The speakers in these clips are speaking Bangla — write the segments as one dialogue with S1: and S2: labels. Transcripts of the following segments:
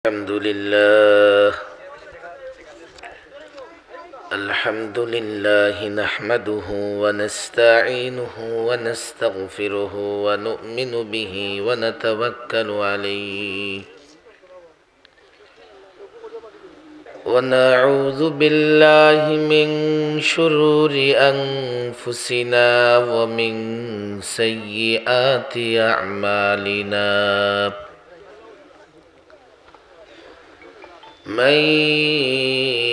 S1: الحمد لله نحمده ونستعينه ونستغفره ونؤمن به ونتوكل عليه ونعوذ بالله من شرور أنفسنا ومن سيئات أعمالنا من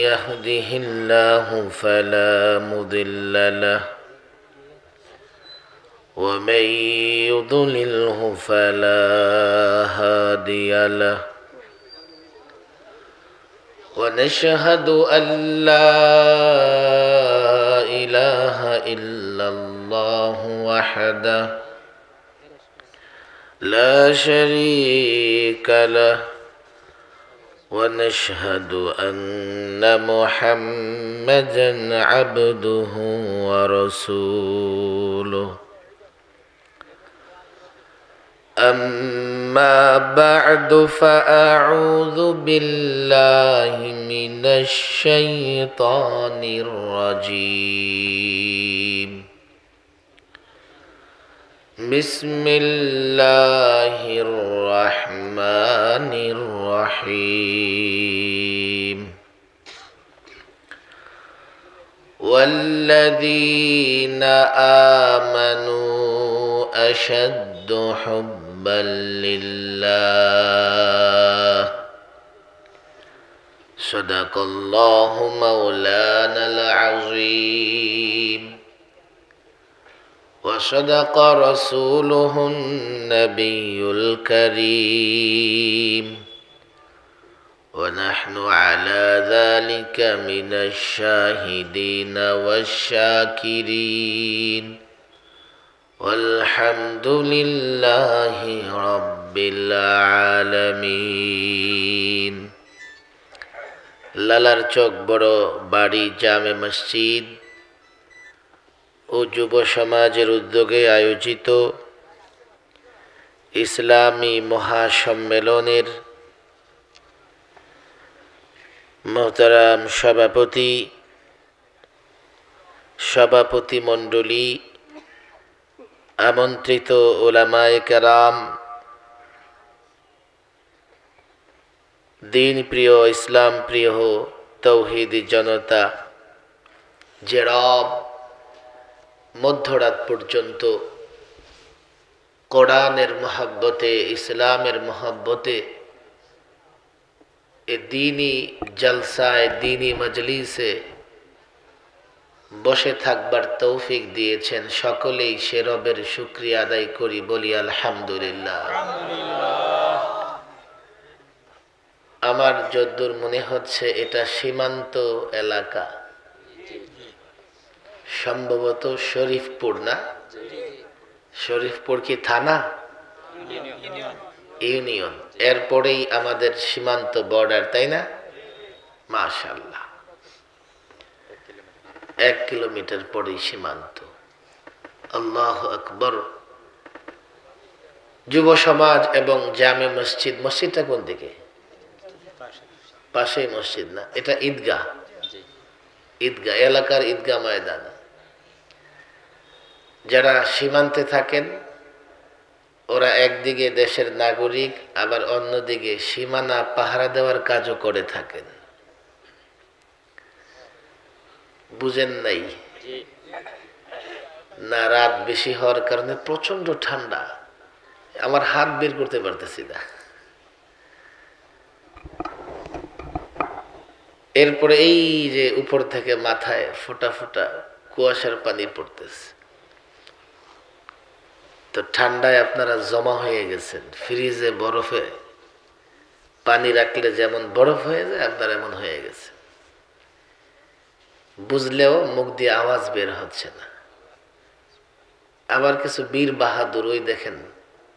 S1: يهده الله فلا مضل له ومن يضلله فلا هادي له ونشهد أن لا إله إلا الله وحده لا شريك له ونشهد أن محمدًا عبده ورسوله أما بعد فأعوذ بالله من الشيطان الرجيم بسم الله الرحمن الرحيم والذين آمنوا أشد حبا لله صدق الله مولانا العظيم وصدق رسوله النبي الكريم ونحن على ذلك من الشاهدين والشاكرين والحمد لله رب العالمين লালার চক বড় বাড়ি জামে মসজিদ ও যুব সমাজের উদ্যোগে আয়োজিত ইসলামী মহাসম্মেলনের মোহতারাম সভাপতি মণ্ডলী, আমন্ত্রিত উলামায়ে কেরাম, দিন প্রিয়, ইসলাম প্রিয় তৌহিদি জনতা, যে রব মধ্যরাত পর্যন্ত কোরআনের মহব্বতে, ইসলামের মহব্বতে এ দ্বীনি জলসায়, দ্বীনি মজলিসে বসে থাকবার তৌফিক দিয়েছেন, সকলেই সে রবের শুকরিয়া আদায় করি, বলি আলহামদুলিল্লাহ। আমার যদ্দূর মনে হচ্ছে এটা সীমান্ত এলাকা, সম্ভবত শরীফপুর, না? শরীফপুর কি থানা? ইউনিয়ন। এরপরেই আমাদের সীমান্ত বর্ডার, তাই না? মাশাআল্লাহ, 1 কিলোমিটার পরেই সীমান্ত। আল্লাহু আকবার। যুব সমাজ এবং জামে মসজিদ, মসজিদটা কোন দিকে? পাশেই মসজিদ, না? এটা ঈদগাহ, ঈদগাহ এলাকার ঈদগাহ ময়দান। যারা সীমান্তে থাকেন ওরা একদিকে দেশের নাগরিক, আবার অন্যদিকে সীমানা পাহারা দেওয়ার কাজও করে থাকেন। বুঝেন নাই না? রাত বেশি হওয়ার কারণে প্রচন্ড ঠান্ডা, আমার হাত বের করতে পারতেছি না। এরপরে এই যে উপর থেকে মাথায় ফোঁটা ফোঁটা কুয়াশার পানি পড়তেছে, তো ঠান্ডায় আপনারা জমা হয়ে গেছেন। ফ্রিজে বরফে পানি রাখলে যেমন বরফ হয়ে যায়, আপনারা এমন হয়ে গেছে। বুঝলেও মুখ দিয়ে আওয়াজ বের হচ্ছে না। আবার কিছু বীর বাহাদুর, ওই দেখেন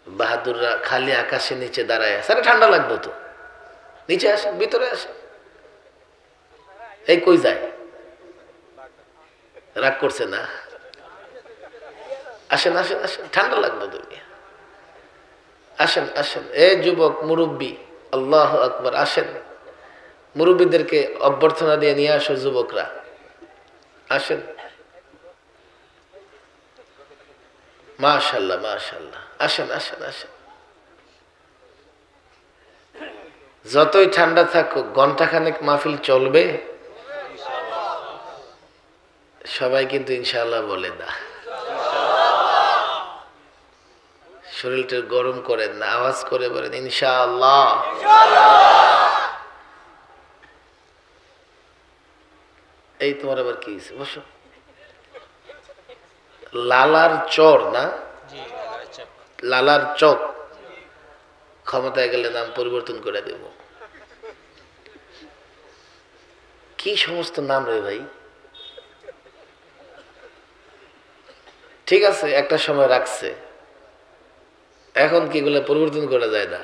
S1: বাহাদুররা খালি আকাশে নিচে দাঁড়ায় আছে। আরে ঠান্ডা লাগবো তো, নিচে আসেন, ভিতরে আসেন। এই কই যায়? রাগ করছে না? আসেন আসেন আসেন, ঠান্ডা লাগবে তুমি, আসেন আসেন। এ যুবক মুরব্বী, আল্লাহু আকবার। আসেন, মুরব্বীদেরকে অভ্যর্থনা দিয়ে নিয়ে আসো। যুবকরা আসেন। মাশাআল্লাহ মাশাআল্লাহ, আসেন আসেন আসেন। যতই ঠান্ডা থাকুক ঘন্টাখানেক মাহফিল চলবে। সবাই কিন্তু ইনশাআল্লাহ বলে না, শরীরটা গরম করেন না, আওয়াজ করে বলেন ইনশাআল্লাহ। এই তোমার আবার কি হয়েছে? বসো। লালার চর না, লালার চক। ক্ষমতায় গেলে নাম পরিবর্তন করে দেব। কি সমস্ত নাম রে ভাই। ঠিক আছে, একটা সময় রাখছে, এখন কি গুলো পরিবর্তন করা যায় না?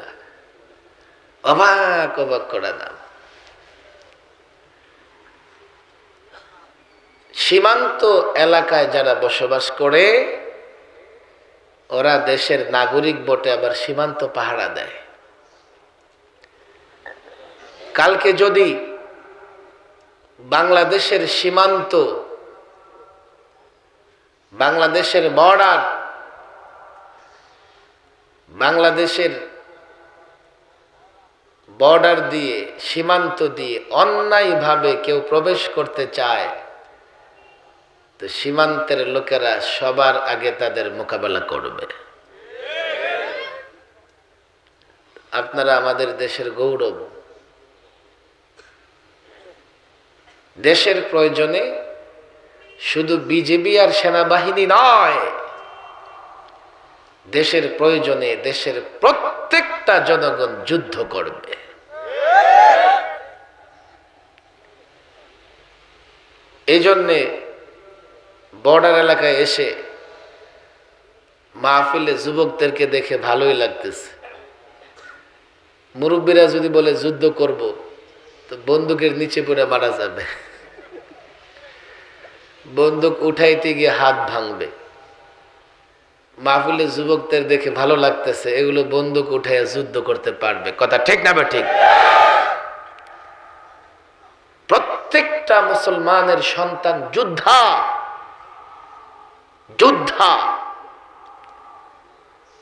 S1: অবাক অবাক করা নাম। সীমান্ত এলাকায় যারা বসবাস করে ওরা দেশের নাগরিক বটে, আবার সীমান্ত পাহারা দেয়। কালকে যদি বাংলাদেশের সীমান্ত, বাংলাদেশের বর্ডার, বাংলাদেশের বর্ডার দিয়ে, সীমান্ত দিয়ে অন্যায়ভাবে কেউ প্রবেশ করতে চায়, তো সীমান্তের লোকেরা সবার আগে তাদের মোকাবেলা করবে। আপনারা আমাদের দেশের গৌরব। দেশের প্রয়োজনে শুধু বিজেপি আর সেনাবাহিনী নয়, দেশের প্রয়োজনে দেশের প্রত্যেকটা জনগণ যুদ্ধ করবে। এই জন্যে বর্ডার এলাকায় এসে মাহফিলে যুবকদেরকে দেখে ভালোই লাগতেছে। মুরব্বীরা যদি বলে যুদ্ধ করব, তো বন্দুকের নিচে পড়ে মারা যাবে, বন্দুক উঠাইতে গিয়ে হাত ভাঙবে। মাহফিলে যুবকদের দেখে ভালো লাগতেছে, এগুলো বন্দুক উঠাইয়া যুদ্ধ করতে পারবে। কথা ঠিক না বা ঠিক? প্রত্যেকটা মুসলমানের সন্তান যোদ্ধা, যোদ্ধা।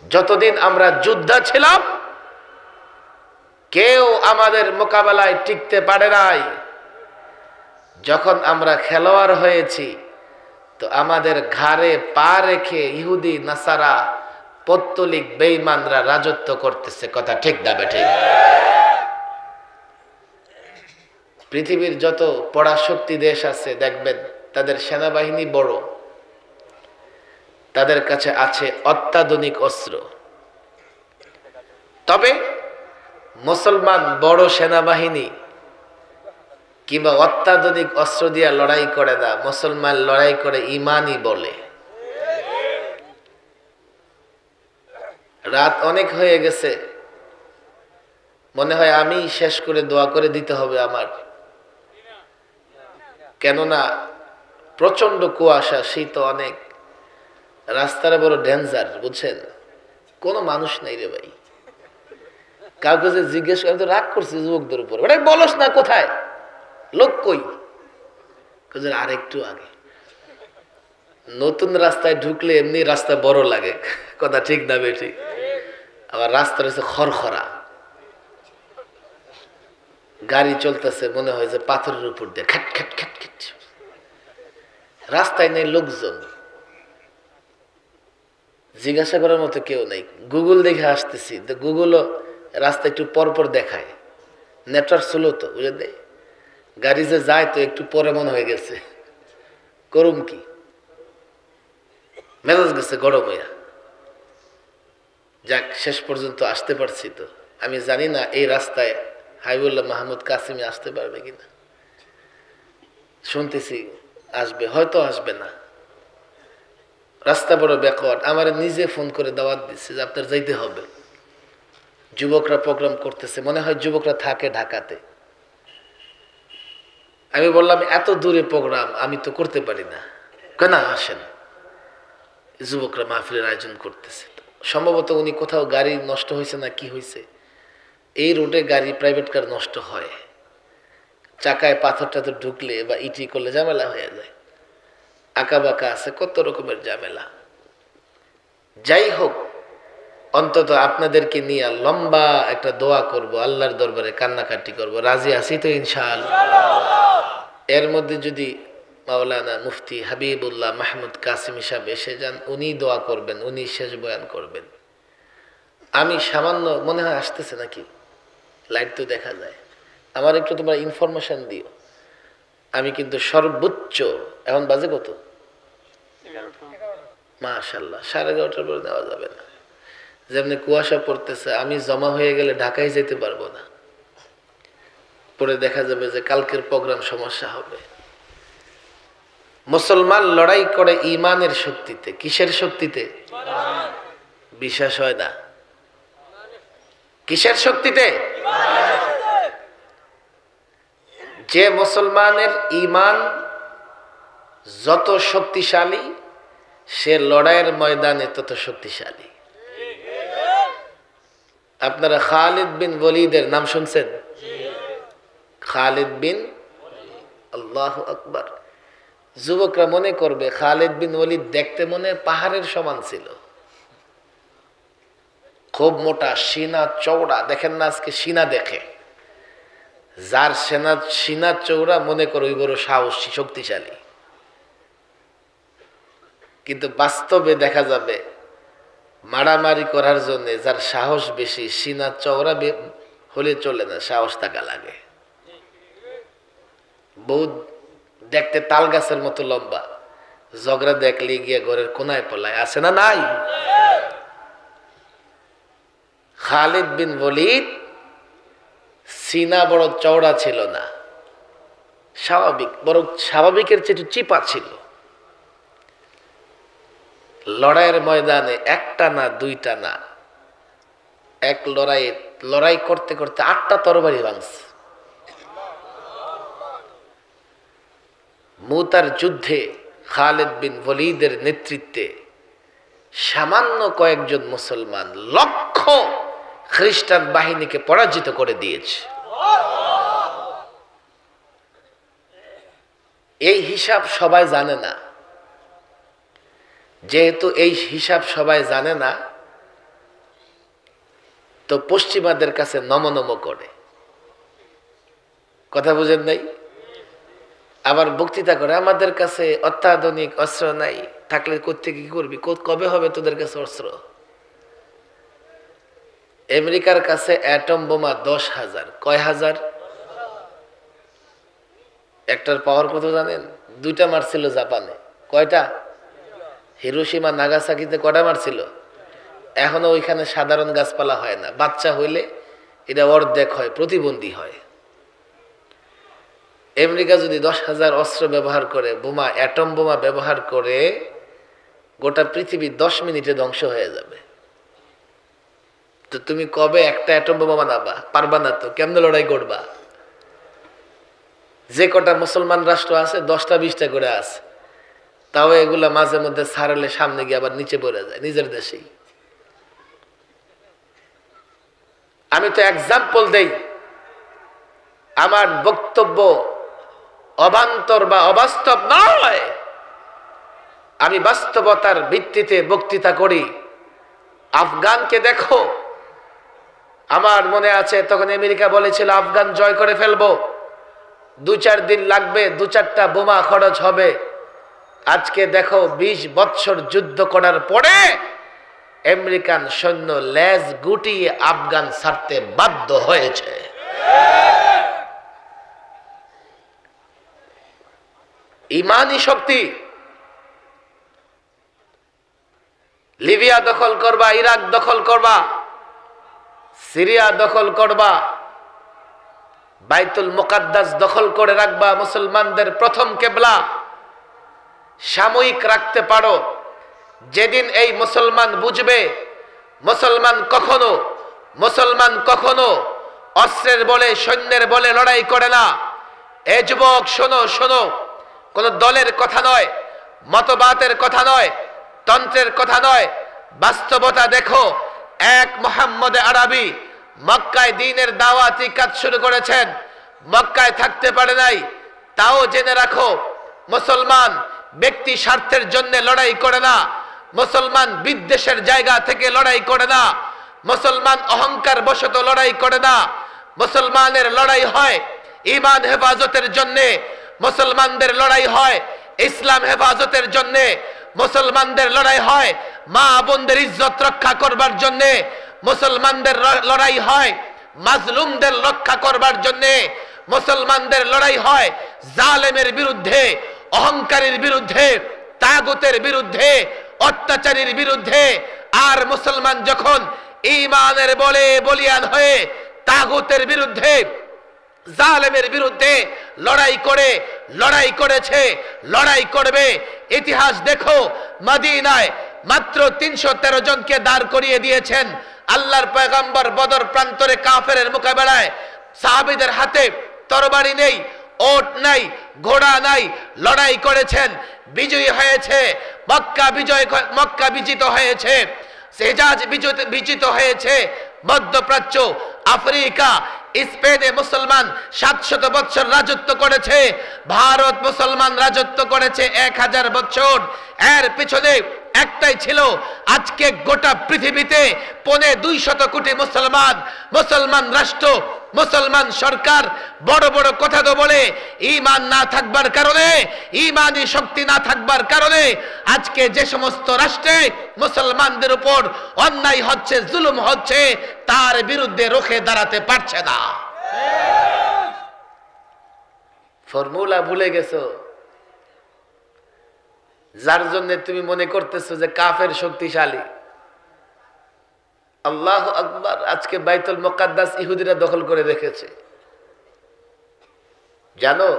S1: যতদিন আমরা যোদ্ধা ছিলাম কেউ আমাদের মোকাবেলায় টিকতে পারে নাই। যখন আমরা খেলোয়াড় হয়েছি তো আমাদের ঘাড়ে পা রেখে ইহুদি নাসারা পৌত্তলিক বেঈমানরা রাজত্ব করতেছে। কথা ঠিক না বেঠিক? পৃথিবীর যত পরাশক্তি দেশ আছে দেখবেন তাদের সেনাবাহিনী বড়, তাদের কাছে আছে অত্যাধুনিক অস্ত্র। তবে মুসলমান বড় সেনাবাহিনী কিংবা অত্যাধুনিক অস্ত্র দিয়ে লড়াই করে না, মুসলমান লড়াই করে ইমানই বলে। রাত অনেক হয়ে গেছে, মনে হয় আমি শেষ করে দোয়া করে দিতে হবে আমার, কেননা প্রচন্ড কুয়াশা, শীত অনেক, রাস্তাটা বড় ডেঞ্জার, বুঝছেন? কোনো মানুষ নাই রে ভাই। কাউকে যে জিজ্ঞেস করে তো রাগ করছে যুবকদের উপর, ওটা বলস না কোথায়, লোক কই? আর একটু আগে। নতুন রাস্তায় ঢুকলে এমনি রাস্তা বড় লাগে। কথা ঠিক না বেঠিক? আবার রাস্তা রয়েছে খড়খড়া, গাড়ি চলতেছে মনে হয় যে পাথরের উপর দিয়ে খ্যাট খ্যাট খ্যাট খ্যাট। রাস্তায় নেই লোকজন, জিজ্ঞাসা করার মতো কেউ নেই। গুগল দেখে আসতেছি, গুগলও রাস্তা একটু পরপর দেখায়, নেটওয়ার্ক স্লো তো, বুঝে দেয়। গাড়ি যে যায় তো একটু পরে মনে হয়ে গেছে, করুম কি, মেজাজ গেছে গরম হইয়া। যাক, শেষ পর্যন্ত আসতে পারছি। তো আমি জানি না এই রাস্তায় হাবিবুল্লাহ মাহমুদ কাসিমি আসতে পারবে কিনা। শুনতেছি আসবে, হয়তো আসবে না, রাস্তা বড় ব্যাকওয়ার্ড। আমার নিজে ফোন করে দাওয়াত দিচ্ছে যে আপনার যাইতে হবে। যুবকরা প্রোগ্রাম করতেছে, মনে হয় যুবকরা থাকে ঢাকাতে। আমি বললাম এত দূরে প্রোগ্রাম আমি তো করতে পারি না। কেন? আসেন, যুবকরা মাহফিলের আয়োজন করতেছে। সম্ভবত উনি কোথাও গাড়ি নষ্ট হয়েছে না কি হয়েছে, এই রোডে গাড়ি প্রাইভেট কার নষ্ট হয়, চাকায় পাথর টাথর ঢুকলে বা ইটি করলে ঝামেলা হয়ে যায়, আঁকা বাঁকা আছে, কত রকমের ঝামেলা। যাই হোক, অন্তত আপনাদেরকে নিয়ে লম্বা একটা দোয়া করব, আল্লাহর দরবারে কান্নাকাটি করব, রাজি আছি তো ইনশাআল্লাহ। এর মধ্যে যদি মাওলানা মুফতি হাবিবুল্লাহ মাহমুদ কাসিম সাহেব এসে যান, উনি দোয়া করবেন, উনি শেষ বয়ান করবেন। আমি সামান্য, মনে হয় আসতেছে নাকি, লাইট তো দেখা যায়, আমার একটু তোমরা ইনফরমেশন দিও। আমি কিন্তু সর্বোচ্চ, এখন বাজে কত, মাশাআল্লাহ 11:30 পরে দেওয়া যাবে না, যেমনি কুয়াশা পড়তেছে, আমি জমা হয়ে গেলে ঢাকায় যেতে পারবো না, পরে দেখা যাবে যে কালকের প্রোগ্রাম সমস্যা হবে। মুসলমান লড়াই করে ইমানের শক্তিতে। কিসের শক্তিতে? বিশ্বাস হয় না? কিসের শক্তিতে? যে মুসলমানের ইমান যত শক্তিশালী, সে লড়াইয়ের ময়দানে তত শক্তিশালী। আপনারা খালিদ বিন ওয়ালিদের নাম শুনছেন? খালিদ বিন, আল্লাহু আকবার। যুবকরা মনে করবে খালিদ বিন ওয়ালিদ দেখতে মনে পাহাড়ের সমান ছিল, খুব মোটা, সিনা চওড়া। দেখেন না আজকে সিনা দেখে, যার সিনা চওড়া মনে করো ওই বড় সাহসী শক্তিশালী। কিন্তু বাস্তবে দেখা যাবে মারামারি করার জন্য যার সাহস বেশি, সিনা চওড়া হলে চলে না, সাহস থাকা লাগে। বহু দেখতে তাল গাছের মতো লম্বা, ঝগড়া দেখলে গিয়ে ঘরের কোনায় পলায়, আছে না নাই? খালিদ বিন ওয়ালিদ সিনা বড় চওড়া ছিল না, স্বাভাবিক, বরং স্বাভাবিকের চেয়ে চিপা ছিল। লড়াইয়ের ময়দানে একটা না দুইটা না, এক লড়াই করতে করতে 8টা তরবারি ভাঙছে। মুতার যুদ্ধে খালিদ বিন ওয়ালিদের নেতৃত্বে সামান্য কয়েকজন মুসলমান লক্ষ খ্রিস্টান বাহিনীকে পরাজিত করে দিয়েছে। এই হিসাব সবাই জানে না। যেহেতু এই হিসাব সবাই জানে না, তো পশ্চিমাদের কাছে নমনম করে। কথা বুঝেন নাই? আবার বক্তৃতা করে, আমাদের কাছে অত্যাধুনিক অস্ত্র নাই, থাকলে কোত্থেকে কি করবি, কবে হবে তোদের কাছে অস্ত্র? আমেরিকার কাছে অ্যাটম বোমা 10,000। কয় হাজার? একটার পাওয়ার কত জানেন? 2টা মারছিল জাপানে। কয়টা? হিরোশিমা নাগাসাকিতে কয়টা মারছিল? এখনো ওইখানে সাধারণ গাছপালা হয় না, বাচ্চা হইলে এটা অর্ধেক হয়, প্রতিবন্ধী হয়। আমেরিকা যদি 10,000 অস্ত্র ব্যবহার করে, বোমা, অ্যাটম বোমা ব্যবহার করে, গোটা পৃথিবী 10 মিনিটে ধ্বংস হয়ে যাবে। তো তুমি কবে একটা অ্যাটম বোমা বানাবা? পারবা না তো, কেমনে লড়াই করবা? যে কটা মুসলমান রাষ্ট্র আছে 10টা 20টা করে আছে, তাও এগুলা মাঝে মধ্যে ছাড়লে সামনে গিয়ে আবার নিচে পড়ে যায় নিজের দেশেই। আমি তো এক্সাম্পল দেই, আমার বক্তব্য অবান্তর বা অবাস্তব নয়, আমি বাস্তবতার ভিত্তিতে বক্তৃতা করি। আফগানকে দেখো, আমার মনে আছে তখন আমেরিকা বলেছিল আফগান জয় করে ফেলবো, 2-4 দিন লাগবে, 2-4টা বোমা খরচ হবে। আজকে দেখো 20 বৎসর যুদ্ধ করার পরে আমেরিকান সৈন্য লেজ গুটিয়ে আফগান ছাড়তে বাধ্য হয়েছে। ইমানি শক্তি। লিবিয়া দখল করবা, ইরাক দখল করবা, সিরিয়া দখল করবা, বাইতুল মুকাদ্দাস দখল করে রাখবা, মুসলমানদের প্রথম কেবলা সাময়িক রাখতে পারো। যেদিন এই মুসলমান বুঝবে মুসলমান কখনো অস্ত্রের বলে, সৈন্যের বলে লড়াই করে না। এ যুবক শোনো, শোনো, কোন দলের কথা নয়, মতবাদের কথা নয়, তন্ত্রের কথা নয়, বাস্তবতা দেখো। এক মুহাম্মদ আরবি মক্কায় দ্বীনের দাওয়াতি কাজ শুরু করেছেন, মক্কায় থাকতে পারে নাই। তাও জেনে রাখো, মুসলমান ব্যক্তি স্বার্থের জন্য লড়াই করে না, মুসলমান বিদ্বেষের জায়গা থেকে লড়াই করে না, মুসলমান অহংকার বশত লড়াই করে না। মুসলমানের লড়াই হয় ঈমান হেফাজতের জন্য, মুসলমানদের লড়াই হয় ইসলাম হেফাজতের জন্য, মুসলমানদের লড়াই হয় মা বোনদের ইজ্জত রক্ষা করবার জন্য, মুসলমানদের লড়াই হয় মাজলুমদের রক্ষা করবার জন্য, মুসলমানদের লড়াই হয় জালেমের বিরুদ্ধে, অহংকারীর বিরুদ্ধে, তাগুতের বিরুদ্ধে, অত্যাচারীর বিরুদ্ধে। আর মুসলমান যখন ঈমানের বলে বলিয়ান হয়ে তাগুতের বিরুদ্ধে, জালেমের বিরুদ্ধে লড়াই করে, লড়াই করেছে, লড়াই করবে। ইতিহাস দেখো, মদিনায় মাত্র 313 জনকে দাঁড় করিয়ে দিয়েছেন আল্লাহর পয়গম্বর বদর প্রান্তরে কাফেরের মোকাবেলায়। সাহাবীদের হাতে তরবারি নেই, ওট নাই, ঘোড়া নাই, লড়াই করেছেন, বিজয়ী হয়েছে। মক্কা বিজিত হয়েছে, হিজাজ বিজিত হয়েছে, মধ্যপ্রাচ্য, আফ্রিকা, স্পেনে মুসলমান 700 বছর রাজত্ব করেছে, ভারত মুসলমান রাজত্ব করেছে 1000 বছর। এর পিছনে একটাই ছিল, আজকে গোটা পৃথিবীতে 250 কোটি মুসলমান, মুসলমান রাষ্ট্র, মুসলমান সরকার বড় বড় কথা তো বলে, ঈমান না থাকবার কারণে, ঈমানি শক্তি না থাকবার কারণে আজকে যে সমস্ত রাষ্ট্রে মুসলমানদের উপর অন্যায় হচ্ছে, জুলুম হচ্ছে, তার বিরুদ্ধে রুখে দাঁড়াতে পারছে না। ফর্মুলা ভুলে গেছো, যার জন্য তুমি মনে করতেছো যে কাফের শক্তিশালী। আল্লাহু আকবার। আজকে বাইতুল মুকাদ্দাস ইহুদিরা দখল করে রেখেছে, জানো?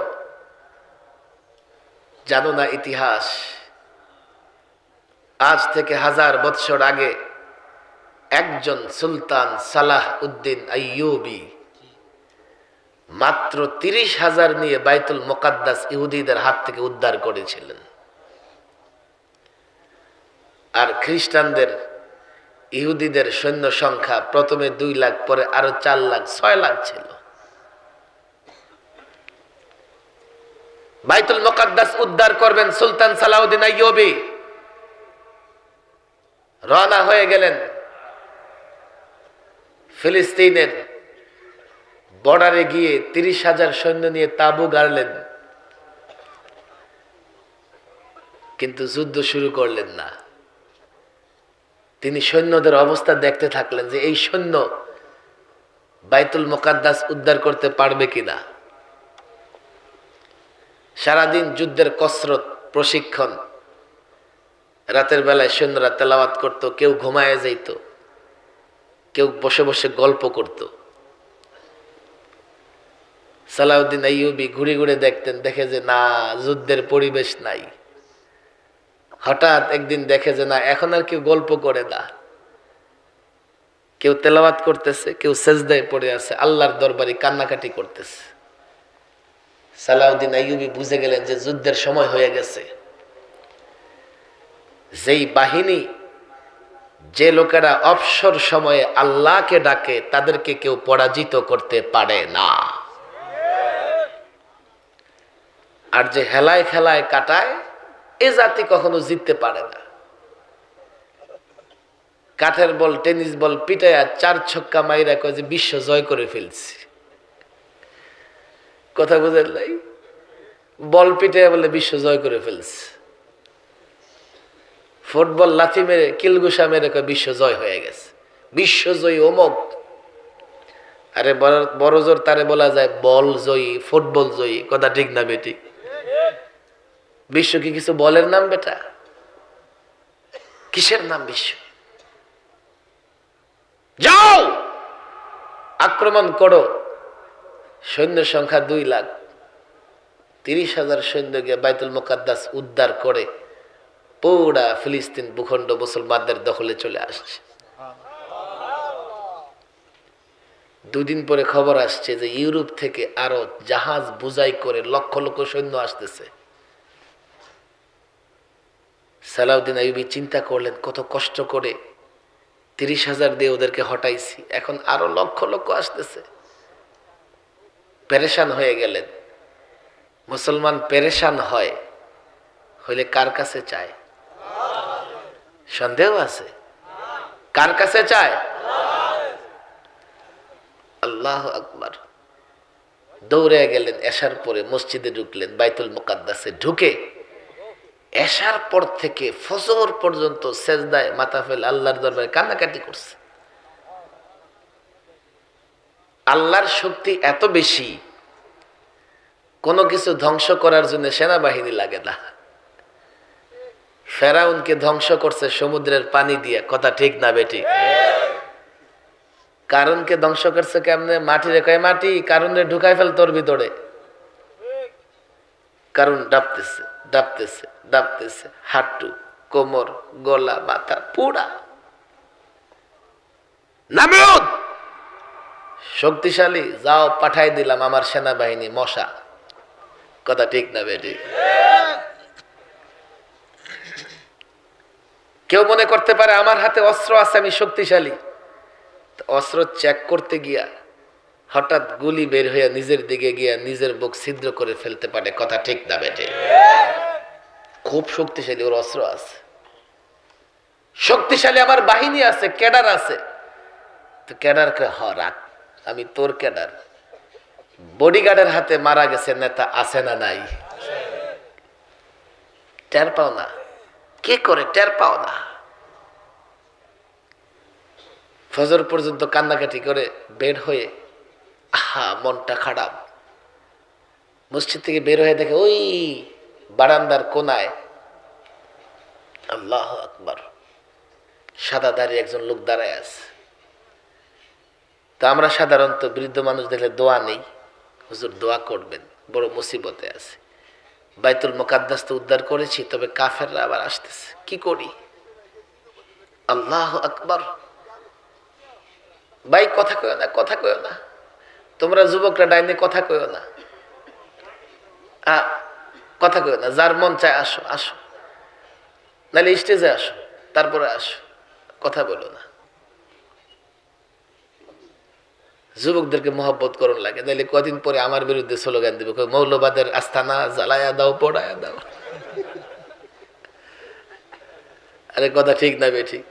S1: জানো না ইতিহাস? আজ থেকে 1000 বছর আগে একজন সুলতান সালাহ উদ্দিন আইয়ুবী মাত্র 30,000 নিয়ে বাইতুল মুকাদ্দাস ইহুদিদের হাত থেকে উদ্ধার করেছিলেন। আর খ্রিস্টানদের, ইহুদিদের সৈন্য সংখ্যা প্রথমে 2 লাখ, পরে আরো 4 লাখ, 6 লাখ ছিল। বাইতুল মুকাদ্দাস উদ্ধার করবেন সুলতান সালাউদ্দিন আইয়ুবী রওনা হয়ে গেলেন। ফিলিস্তিনের বর্ডারে গিয়ে 30,000 সৈন্য নিয়ে তাঁবু গাড়লেন, কিন্তু যুদ্ধ শুরু করলেন না। তিনি সৈন্যদের অবস্থা দেখতে থাকলেন যে এই সৈন্য বাইতুল মুকাদ্দাস উদ্ধার করতে পারবে কিনা। সারাদিন যুদ্ধের কসরত, প্রশিক্ষণ, রাতের বেলায় সৈন্যরা তেলাওয়াত করত, কেউ ঘুমায় যাইত, কেউ বসে বসে গল্প করত। সালাউদ্দিন আইয়ুবী ঘুরে ঘুরে দেখতেন, দেখে যে না, যুদ্ধের পরিবেশ নাই। হঠাৎ একদিন দেখে যে না, এখন আর কেউ গল্প করে না, কেউ তেলাওয়াত করতেছে, কেউ সেজদায় পড়ে আছে, আল্লাহর দরবারে কান্নাকাটি করতেছে। সালাউদ্দিন আইয়ুবী বুঝে গেলেন যে যুদ্ধের সময় হয়ে গেছে। যেই বাহিনী, যে লোকেরা অবসর সময়ে আল্লাহকে ডাকে, তাদেরকে কেউ পরাজিত করতে পারে না। আর যে হেলায় খেলায় কাটায়, এ জাতি কখনো জিততে পারে না। কাঠের বল, টেনিস বল পিটাইয়া 4 ছক্কা মাইরা কয় যে বিশ্ব জয় করে ফেলছি। কথা বুঝেন নাই? বল পিটাইয়া বলে বিশ্ব জয় করে ফেলছে। ফুটবল লাথি মেরে, কিলগুসা মেরে কয় বিশ্ব জয় হয়ে গেছে, বিশ্বজয়ী অমুক। আরে বড় জোর তারে বলা যায় বল জয়ী, ফুটবল জয়ী। কথা ঠিক না বেটি? বিশ্ব কি কিছু বলের নাম বেটা? কিসের নাম বিশ্ব? যাও আক্রমণ করো। সৈন্য সংখ্যা 2 লাখ, 30,000 সৈন্য গিয়ে বাইতুল মুকাদ্দাস উদ্ধার করে পুরা ফিলিস্তিন ভূখণ্ড মুসলমানদের দখলে চলে আসছে। 2 দিন পরে খবর আসছে যে ইউরোপ থেকে আরো জাহাজ বোঝাই করে লক্ষ লক্ষ সৈন্য আসতেছে। সালাউদ্দিন আইয়ুবী চিন্তা করলেন, কত কষ্ট করে 30,000 দিয়ে ওদেরকে হটাইছি, এখন আরো লক্ষ লক্ষ আসতেছে। পেরেশান হয়ে গেলেন। মুসলমান পেরেশান হইলে কার কাছে চায়? সন্দেহ আছে? কার কাছে চায়? আল্লাহু আকবার। দৌড়ে গেলেন, এশার পরে মসজিদে ঢুকলেন, বাইতুল মুকাদ্দাসে ঢুকে এশার পর থেকে ফজর পর্যন্ত সেজদায় মাথা ফেলে আল্লাহর দরবারে কান্নাকাটি করছে। আল্লাহর শক্তি এত বেশি, কোনো কিছু ধ্বংস করার জন্য সেনাবাহিনী লাগে না। ফেরাউনকে ধ্বংস করছে সমুদ্রের পানি দিয়ে, কথা ঠিক না বেঠিক? কারণকে ধ্বংস করছে কেমনে? মাটি রেখায় মাটি, কারণে ঢুকাই ফেল তোর ভিতরে। কারণ ডাবতেছে ডাবতেছে ডাবতেছে, হাঁটু, কোমর, গলা, মাথা পুরা। নামরুদ শক্তিশালী, যাও পাঠাই দিলাম আমার সেনাবাহিনী মশা, কথা ঠিক না বেঠিক? কেউ মনে করতে পারে আমার হাতে অস্ত্র আছে, আমি শক্তিশালী। অস্ত্র চেক করতে গিয়া হঠাৎ গুলি বের হইয়া নিজের দিকে গিয়া নিজের বুক ছিদ্র করে ফেলতে পারে, কথা ঠিক না বেঠিক? খুব শক্তিশালী, ওর অস্ত্র আছে। শক্তিশালী আমার বাহিনী আছে, ক্যাডার আছে। তো ক্যাডারকে রাখ, আমি তোর ক্যাডার। বডিগার্ডের হাতে মারা গেছে নেতা, আছে না নাই? টের পাও না? কি করে টের পাও না? ফজর পর্যন্ত কান্নাকাটি করে বের হয়ে, আহা মনটা খারাপ। মসজিদ থেকে বের হয়ে দেখে ওই বারান্দার কোনায়, আল্লাহু আকবার, সাদা দাঁড়িয়ে একজন লোক দাঁড়ায় আছে। তা আমরা সাধারণত বৃদ্ধ মানুষ দেখলে দোয়া নেই, হুজুর দোয়া করবেন, বড় মুসিবতে আছে। বাইতুল মুকাদ্দাস তো উদ্ধার করেছি, তবে কাফেররা আবার আসতেছে, কি করি? আল্লাহু আকবার। ভাই কথা কইও না, কথা কইও না, তোমরা যুবকরা ডাইনে কথা কইও না, কথা কইও না। যার মন চায় আসো আসো, নাহলে স্টেজে আসো, তারপরে আসো, কথা বলো না। যুবকদেরকে মহব্বত করুন লাগে, নাহলে কদিন পরে আমার বিরুদ্ধে স্লোগান দিবে, মৌলবাদের আস্থানা জ্বালায়া দাও, পড়ায়া দাও। আরে কথা ঠিক না বেঠিক?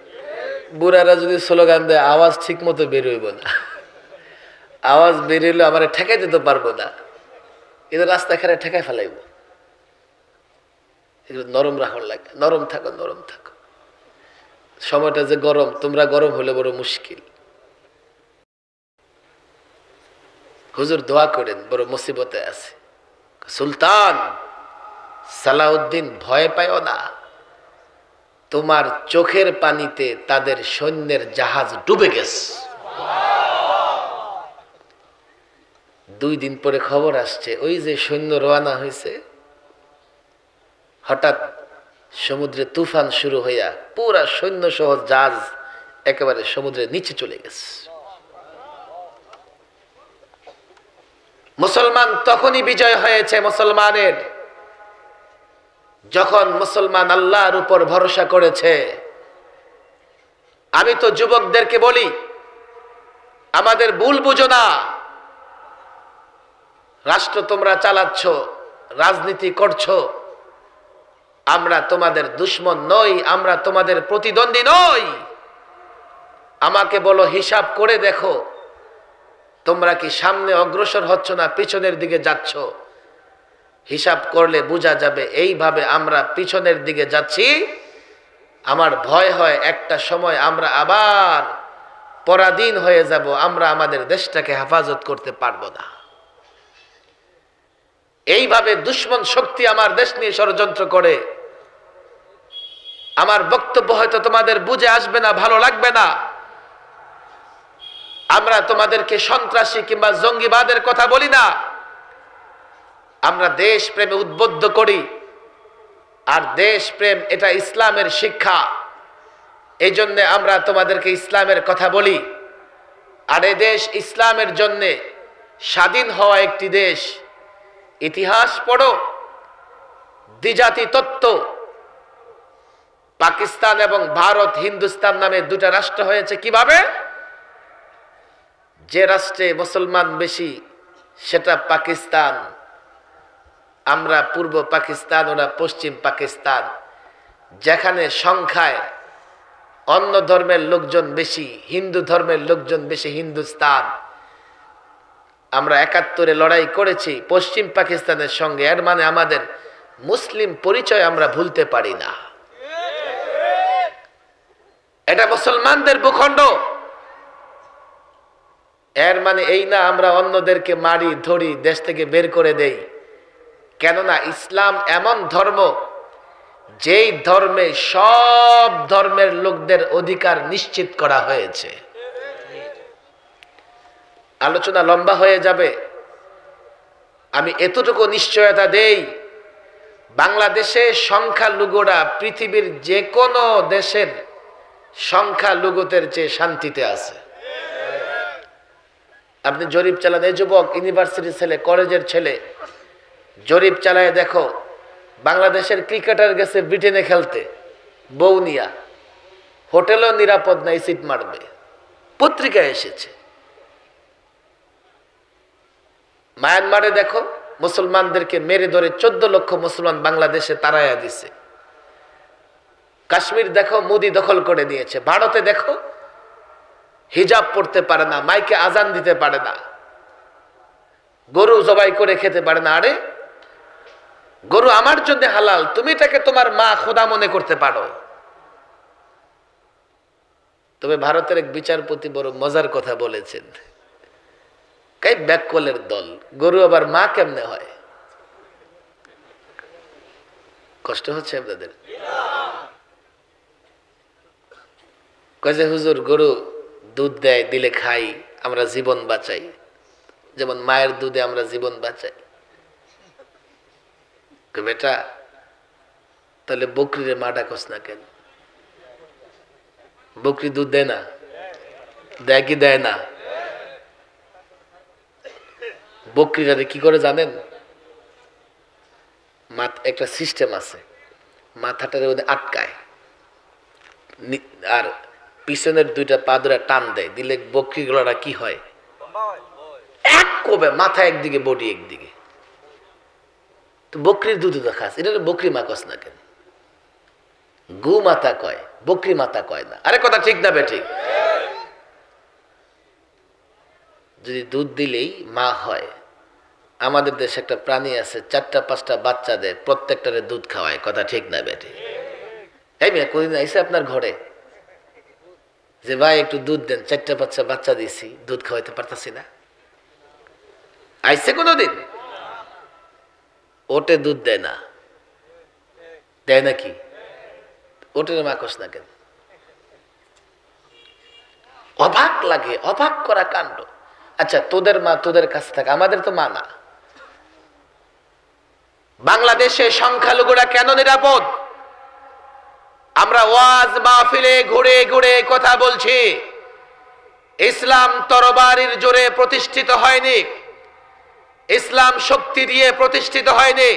S1: বুড়ারা যদি স্লোগান দেয়, আওয়াজ ঠিক মতো বের হইব না। আওয়াজ বেরিয়ে আমার ঠেকাই দিতে পারবো না, এদের রাস্তা খেলে ঠেকাই ফেলাইব। এগুলো নরম রাখার লাগে, নরম থাকো, নরম থাকো। সময়টা যে গরম, তোমরা গরম হলে বড় মুশকিল। হুজুর দোয়া করেন, বড় মুসিবতে আছে। সুলতান সালাউদ্দিন ভয় পায়ও না, তোমার চোখের পানিতে তাদের সৈন্যের জাহাজ ডুবে গেছে। 2 দিন পরে খবর আসছে, ওই যে সৈন্য রওনা হয়েছে, হঠাৎ সমুদ্রে তুফান শুরু হইয়া পুরা সৈন্য সহ জাহাজ একেবারে সমুদ্রের নিচে চলে গেছে। মুসলমান তখনই বিজয় হয়েছে মুসলমানের, যখন মুসলমান আল্লাহর উপর ভরসা করেছে। আমি তো যুবকদেরকে বলি, আমাদের ভুল বুঝো না। রাষ্ট্র তোমরা চালাচ্ছ, রাজনীতি করছো, আমরা তোমাদের দুশমন নই, আমরা তোমাদের প্রতিদ্বন্দ্বী নই। আমাকে বলো, হিসাব করে দেখো, তোমরা কি সামনে অগ্রসর হচ্ছ না পিছনের দিকে যাচ্ছ? হিসাব করলে বোঝা যাবে এইভাবে আমরা পিছনের দিকে যাচ্ছি। আমার ভয় হয় একটা সময় আমরা আবার পরাধীন হয়ে যাব, আমরা আমাদের দেশটাকে হেফাজত করতে পারবো না। এইভাবে দুশমন শক্তি আমার দেশ নিয়ে ষড়যন্ত্র করে। আমার বক্তব্য হয়তো তোমাদের বুঝে আসবে না, ভালো লাগবে না। আমরা তোমাদেরকে সন্ত্রাসী কিংবা জঙ্গিবাদের কথা বলি না, আমরা দেশ প্রেমে উদ্বুদ্ধ করি। আর দেশ প্রেম এটা ইসলামের শিক্ষা, এই জন্য আমরা তোমাদেরকে ইসলামের কথা বলি। আর এই দেশ ইসলামের জন্যে স্বাধীন হওয়া একটি দেশ। ইতিহাস পড়ো, দ্বিজাতি তত্ত্ব, পাকিস্তান এবং ভারত হিন্দুস্তান নামে দুটা রাষ্ট্র হয়েছে কিভাবে? যে রাষ্ট্রে মুসলমান বেশি সেটা পাকিস্তান, আমরা পূর্ব পাকিস্তান, ওরা পশ্চিম পাকিস্তান। যেখানে সংখ্যায় অন্য ধর্মের লোকজন বেশি, হিন্দু ধর্মের লোকজন বেশি হিন্দুস্তান। আমরা ৭১-এ লড়াই করেছি পশ্চিম পাকিস্তানের সঙ্গে, এর মানে আমাদের মুসলিম পরিচয় আমরা ভুলতে পারি না। এটা মুসলমানদের ভূখণ্ড, এর মানে এই না আমরা অন্যদেরকে মারি ধরি দেশ থেকে বের করে দেই। কেননা ইসলাম এমন ধর্ম যেই ধর্মে সব ধর্মের লোকদের অধিকার নিশ্চিত করা হয়েছে। আলোচনা লম্বা হয়ে যাবে, আমি এতটুকু নিশ্চয়তা দেই, বাংলাদেশে সংখ্যালঘুরা পৃথিবীর যে কোনো দেশের সংখ্যালঘুদের চেয়ে শান্তিতে আছে। আপনি জরিপ চালান, এই যুবক ইউনিভার্সিটির ছেলে, কলেজের ছেলে, জরিপ চালায় দেখো, বাংলাদেশের ক্রিকেটার গেছে ব্রিটেনে খেলতে বউ নিয়া, হোটেলও নিরাপদ নাই, সিট মারবে, পত্রিকায় এসেছে। মায়ানমারে দেখো মুসলমানদেরকে মেরে ধরে 14 লক্ষ মুসলমান বাংলাদেশে তাড়াইয়া দিছে। কাশ্মীর দেখো মোদি দখল করে নিয়েছে। ভারতে দেখো হিজাব পড়তে পারে না, মাইকে আজান দিতে পারে না, গরু জবাই করে খেতে পারে না। আরে গরু আমার জন্য হালাল, তুমি এটাকে তোমার মা খোদা মনে করতে পারো। তবে ভারতের এক বিচারপতি বড় মজার কথা বলেছেন, কাই ব্যাককলের দল, গরু আবার মা কেমনে হয়? কষ্ট হচ্ছে আপনাদের? কয় যে হুজুর গরু দুধ দেয়, দিলে খাই, আমরা জীবন বাঁচাই, যেমন মায়ের দুধে আমরা জীবন বাঁচাই। বেটা তাহলে বকরিরে মা ডাকস না কেন? বকরি দুধ দেয় না? দেয় কি দেয় না? বকরিরা কি করে জানেন? একটা সিস্টেম আছে, মাথাটার মধ্যে আটকায় আর পিছনের দুইটা পা ধরে টান দেয়, দিলে বকরিগুলোরা কি হয়? এক কবে মাথা একদিকে, বডি একদিকে। তো বকরির দুধ তো খাস, এটা বকরি মা কস না কেন? গু মাতা কয়, বকরি মাতা কয় না। আরে কথা ঠিক না বেঠিক? যদি দুধ দিলেই মা হয়, আমাদের দেশে একটা প্রাণী আছে 4টা-5টা বাচ্চা দেয়, প্রত্যেকটারে দুধ খাওয়ায়, কথা ঠিক না বেঠিক? এই মেয়ে কোনদিন আইসে আপনার ঘরে যে ভাই একটু দুধ দেন, 4টা-5টা বাচ্চা দিছি, দুধ খাওয়াইতে পারতাছি না? আইসে কোনদিন? ওটে দুধ দেয় না, দেয় নাকি? ওটের মাকস না কেন? অবাক লাগে, অবাক করা কাণ্ড। আচ্ছা তোদের মা তোদের কাছে থাকে, আমাদের তো মা না। বাংলাদেশে সংখ্যালঘুরা কেন নিরাপদ? আমরা ওয়াজ মাহফিলে ঘুরে ঘুরে কথা বলছি, ইসলাম তরবারির জোরে প্রতিষ্ঠিত হয়নি, ইসলাম শক্তি দিয়ে প্রতিষ্ঠিত হয়নি,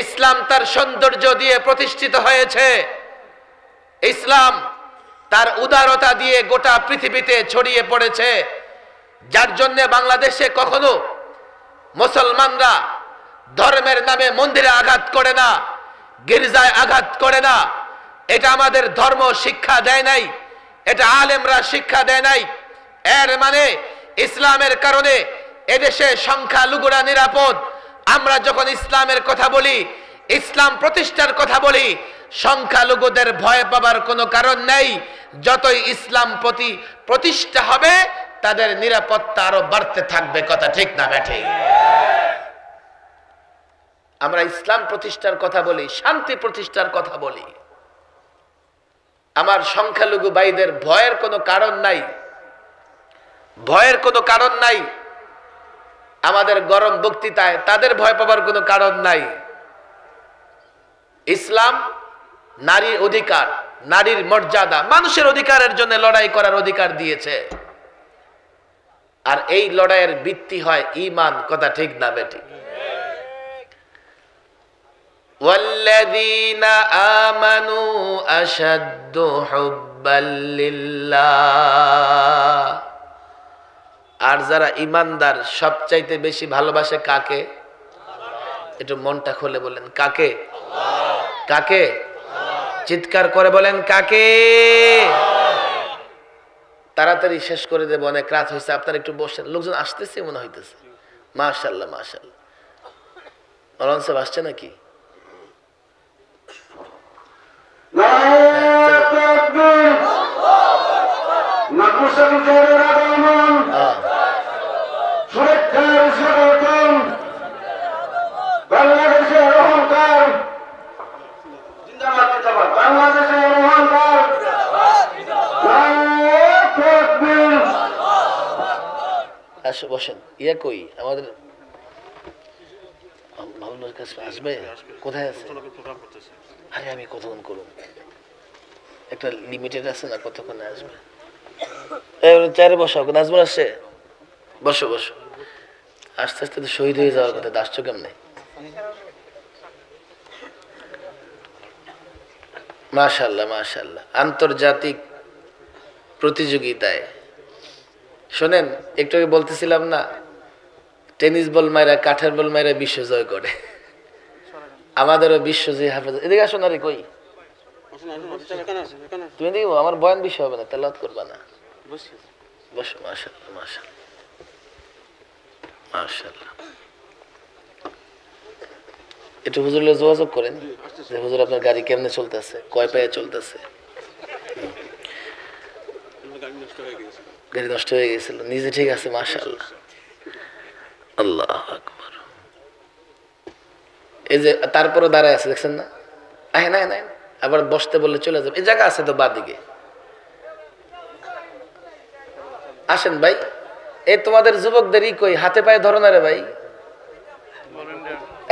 S1: ইসলাম তার সৌন্দর্য দিয়ে প্রতিষ্ঠিত হয়েছে, ইসলাম তার উদারতা দিয়ে গোটা পৃথিবীতে ছড়িয়ে পড়েছে। যার জন্য বাংলাদেশে কখনো মুসলমানরা ধর্মের নামে মন্দিরে আঘাত করে না, গির্জায় আঘাত করে না। এটা আমাদের ধর্ম শিক্ষা দেয় নাই, এটা আলেমরা শিক্ষা দেয় নাই। এর মানে ইসলামের কারণে এদেশে সংখ্যালঘুরা নিরাপদ। আমরা যখন ইসলামের কথা বলি, ইসলাম প্রতিষ্ঠার কথা বলি, সংখ্যালঘুদের ভয় পাবার কোনো কারণ নেই। যতই ইসলাম প্রতিষ্ঠা হবে, তাদের নিরাপত্তা আরো বাড়তে থাকবে, কথা ঠিক না বেঠিক? আমরা ইসলাম প্রতিষ্ঠার কথা বলি, শান্তি প্রতিষ্ঠার কথা বলি। আমার সংখ্যালঘু ভাইদের ভয়ের কোনো কারণ নাই, ভয়ের কোনো কারণ নাই। আমাদের গরম বক্তৃতায় তাদের ভয় পাবার কোনো কারণ নাই। ইসলাম নারীর অধিকার, নারীর মর্যাদা, মানুষের অধিকারের জন্য লড়াই করার অধিকার দিয়েছে। আর এই লড়াইয়ের ভিত্তি হয় ঈমান, কথা ঠিক না বেঠিক? ওয়াল্লাযীনা আমানু আশাদ্দু হুব্বাল লিল্লাহ। আর যারা ঈমানদার সবচাইতে বেশি ভালোবাসে কাকে? একটু মনটা খুলে বলেন কাকে? কাকে? চিৎকার করে বলেন কাকে? তাড়াতাড়ি শেষ করে দেব, অনেক রাত হয়েছে। আপনারা একটু বসেন, লোকজন আসতেছে মনে হইতেছে। মাশাআল্লাহ মাশাআল্লাহ। মৌলানা সাহেব আসছে নাকি?
S2: বাংলাদেশের অহংকার, বাংলাদেশের অহংকার।
S1: আসো বসেন। ইয়া কই আমাদের মামুনের কাছে আসবে? কোথায় আছে? আরে আমি কতক্ষণ করুন, একটা লিমিটেড আছে না, কতক্ষণে আসবে? চারে বসো, নাজমুল আসছে, বসো বসো। আস্তে আস্তে তো শহীদ হয়ে যাওয়ার কথা, আসছো কেমনে? মাশাআল্লাহ মাশাআল্লাহ। আন্তর্জাতিক প্রতিযোগিতায় শোনেন, একটু আগে বলতেছিলাম না, টেনিস বল মাইরা কাঠের বল মাইরা বিশ্ব জয় করে। আমাদেরও বিশ্ব জয় হাফেজ। এদিকে আসো না রে, কই তুমি? দেখো আমার বয়ান বিশ্ব হবে না, তেলাওয়াত করবা না, বসো। মাশাআল্লাহ মাশাআল্লাহ মাশাআল্লাহ। একটু হুজুরের যোগাযোগ করেন যে হুজুর আপনার গাড়ি কেমনে চলতেছে, কয় পায়ে চলতেছে? গাড়ি নষ্ট হয়ে গেছিল, নিজে ঠিক আছে? মাশাআল্লাহ, আল্লাহু আকবার। এই যে তারপরে দাঁড়ায় আছে, দেখছেন না? আহে না না, আবার বসতে বললে চলে যাবে। এই জায়গা আছে তো বাদিকে, আসেন ভাই। এই তোমাদের যুবকদেরই কই, হাতে পায়ে ধরো না রে ভাই।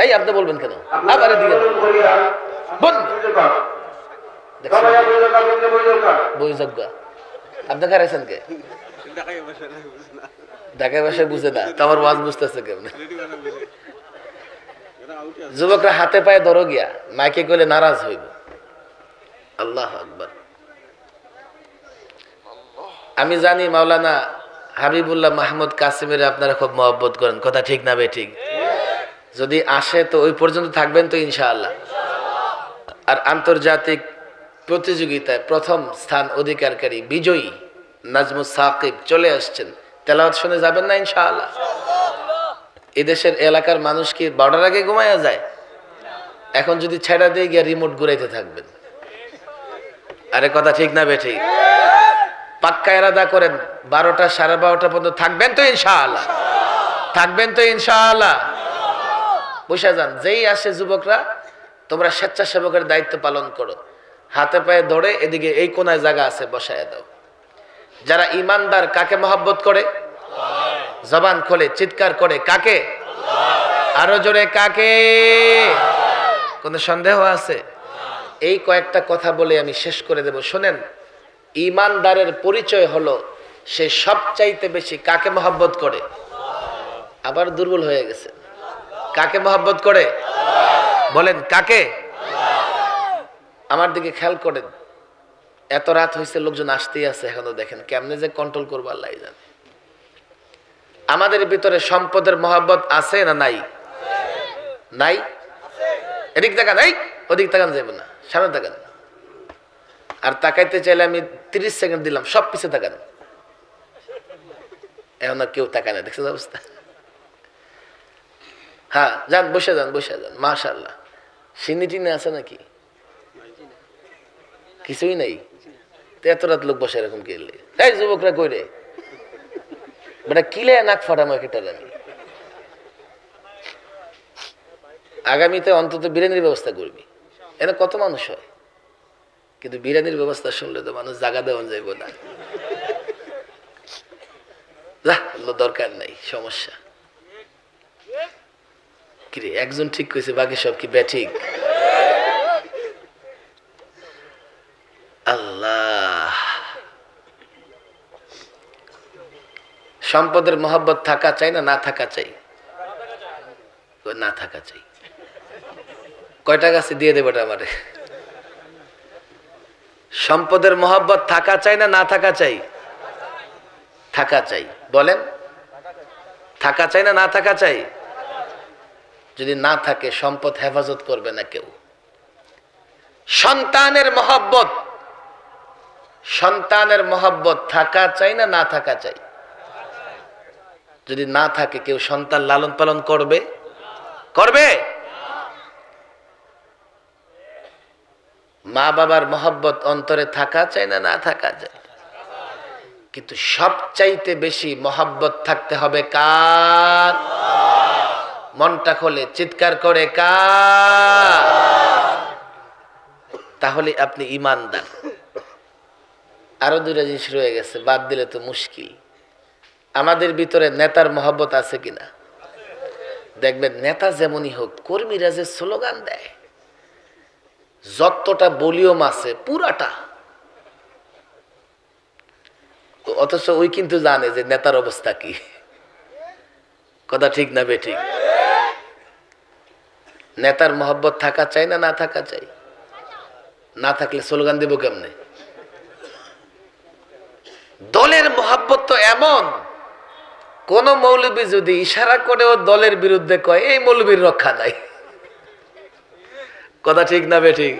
S1: এই আপনি বলবেন কেন? আবার এদিকে বইযোগ্য আপনি খারাইছেন কে? ঢাকায় ভাষায় বুঝে না তো, আমার ওয়াজ বুঝতেছে কেমন? যুবকরা হাতে পায়ে ধরো গিয়া, মাইকে কইলে নারাজ হইব। আল্লাহু আকবার। আমি জানি মাওলানা হাবিবুল্লাহ মাহমুদ কাসিমের আপনারা খুব মহব্বত করেন, কথা ঠিক না বে? ঠিক। যদি আসে তো ওই পর্যন্ত থাকবেন তো ইনশাআল্লাহ। আর আন্তর্জাতিক প্রতিযোগিতায় প্রথম স্থান অধিকারকারী বিজয়ী নাজমুস সাকিব চলে আসছেন, তেলাওয়াত শুনে যাবেন না ইনশাআল্লাহ? এদেশের এলাকার মানুষ কি 12টার আগে ঘুমায়া যায়? এখন যদি ছেড়া দিয়ে গিয়ে রিমোট ঘুরাইতে থাকবেন। আরে কথা ঠিক না বে? ঠিক। পাক্কা ইরাদা করেন 12টা 12:30 পর্যন্ত থাকবেন তো ইনশাআল্লাহ? থাকবেন তো ইনশাআল্লাহ? বসে যান। যেই আসে যুবকরা, তোমরা স্বেচ্ছাসেবকের দায়িত্ব পালন করো, হাতে পায়ে ধরে এদিকে এই কোনায় জায়গা আছে বসায় দাও। যারা ইমানদার কাকে মহব্বত করে? জবান খোলে চিৎকার করে কাকে? আরো জোরে কাকে? কোনো সন্দেহ আছে? এই কয়েকটা কথা বলে আমি শেষ করে দেব। শোনেন, ইমানদারের পরিচয় হলো সে সবচাইতে বেশি কাকে মহব্বত করে? আবার দুর্বল হয়ে গেছে। কাকে মহব্বত করে? বলেন কাকে? আমার দিকে খেয়াল করেন, এত রাত হয়েছে, লোকজন আসতেই আছে এখনো। দেখেন কেমনে যে কন্ট্রোল করবো আল্লাহ জানে। আমাদের ভিতরে সম্পদের মহব্বত আছে না নাই? নাই? এদিক তাকান, এই ওদিক তাকান যাব না, সামনে তাকান। আর তাকাইতে চাইলে আমি 30 সেকেন্ড দিলাম, সব পিছে তাকান। এখন আর কেউ তাকায় না, দেখছেন অবস্থা? হ্যাঁ যান, বসে যান, বসে যান। মাশাআল্লাহ। সিনি টিনে আছে নাকি? কিছুই নাই। এত রাত লোক বসে এরকম কেলে? এই যুবকরা কই রে বেটা, কিলে নাক ফাটামো একেটার। আমি আগামীতে অন্তত বিরিয়ানির ব্যবস্থা করবি। এনে কত মানুষ হয়, কিন্তু বিরিয়ানির ব্যবস্থা শুনলে তো মানুষ জায়গা দেওয়া যাইব না। দরকার নাই, সমস্যা কিরে? একজন ঠিক কইছে, বাকি সব কি ব্যাঠিক? আল্লাহ। সম্পদের মহব্বত থাকা চাই না না থাকা চাই? না থাকা চাই। কয়টা গাছে দিয়ে দেবো আমারে? সম্পদের মহব্বত থাকা চাই না না থাকা চাই? থাকা চাই। বলেন, থাকা চাই না না থাকা চাই? যদি না থাকে সম্পদ হেফাজত করবে না কেউ। সন্তানের মহব্বত থাকা চাই না না থাকা চাই? যদি না থাকে কেউ সন্তান লালন পালন করবে? মা বাবার মহব্বত অন্তরে থাকা চাই না না থাকা চাই? কিন্তু সবচাইতে বেশি মহব্বত থাকতে হবে কার? মনটা খোলে চিৎকার করে কার? তাহলে আপনি ঈমানদার। আরো দুইটা জিনিস রয়ে গেছে, বাদ দিলে তো মুশকিল। আমাদের ভিতরে নেতার মহব্বত আছে কিনা? দেখবেন নেতা যেমনই হোক, কর্মীরা যে স্লোগান দেয়, যতটা ভলিউম আছে পুরাটা, অথচ ওই কিন্তু জানে যে নেতার অবস্থা কি। কথা ঠিক না বেঠিক? নেতার মহব্বত থাকা চাই না না থাকা চাই? না থাকলে স্লোগান দিব কেমনে? দলের মহব্বত তো এমন, কোন মৌলবী যদি ইশারা করেও দলের বিরুদ্ধে কয়, এই মৌলবীর রক্ষা নাই। কথা ঠিক না বেঠিক?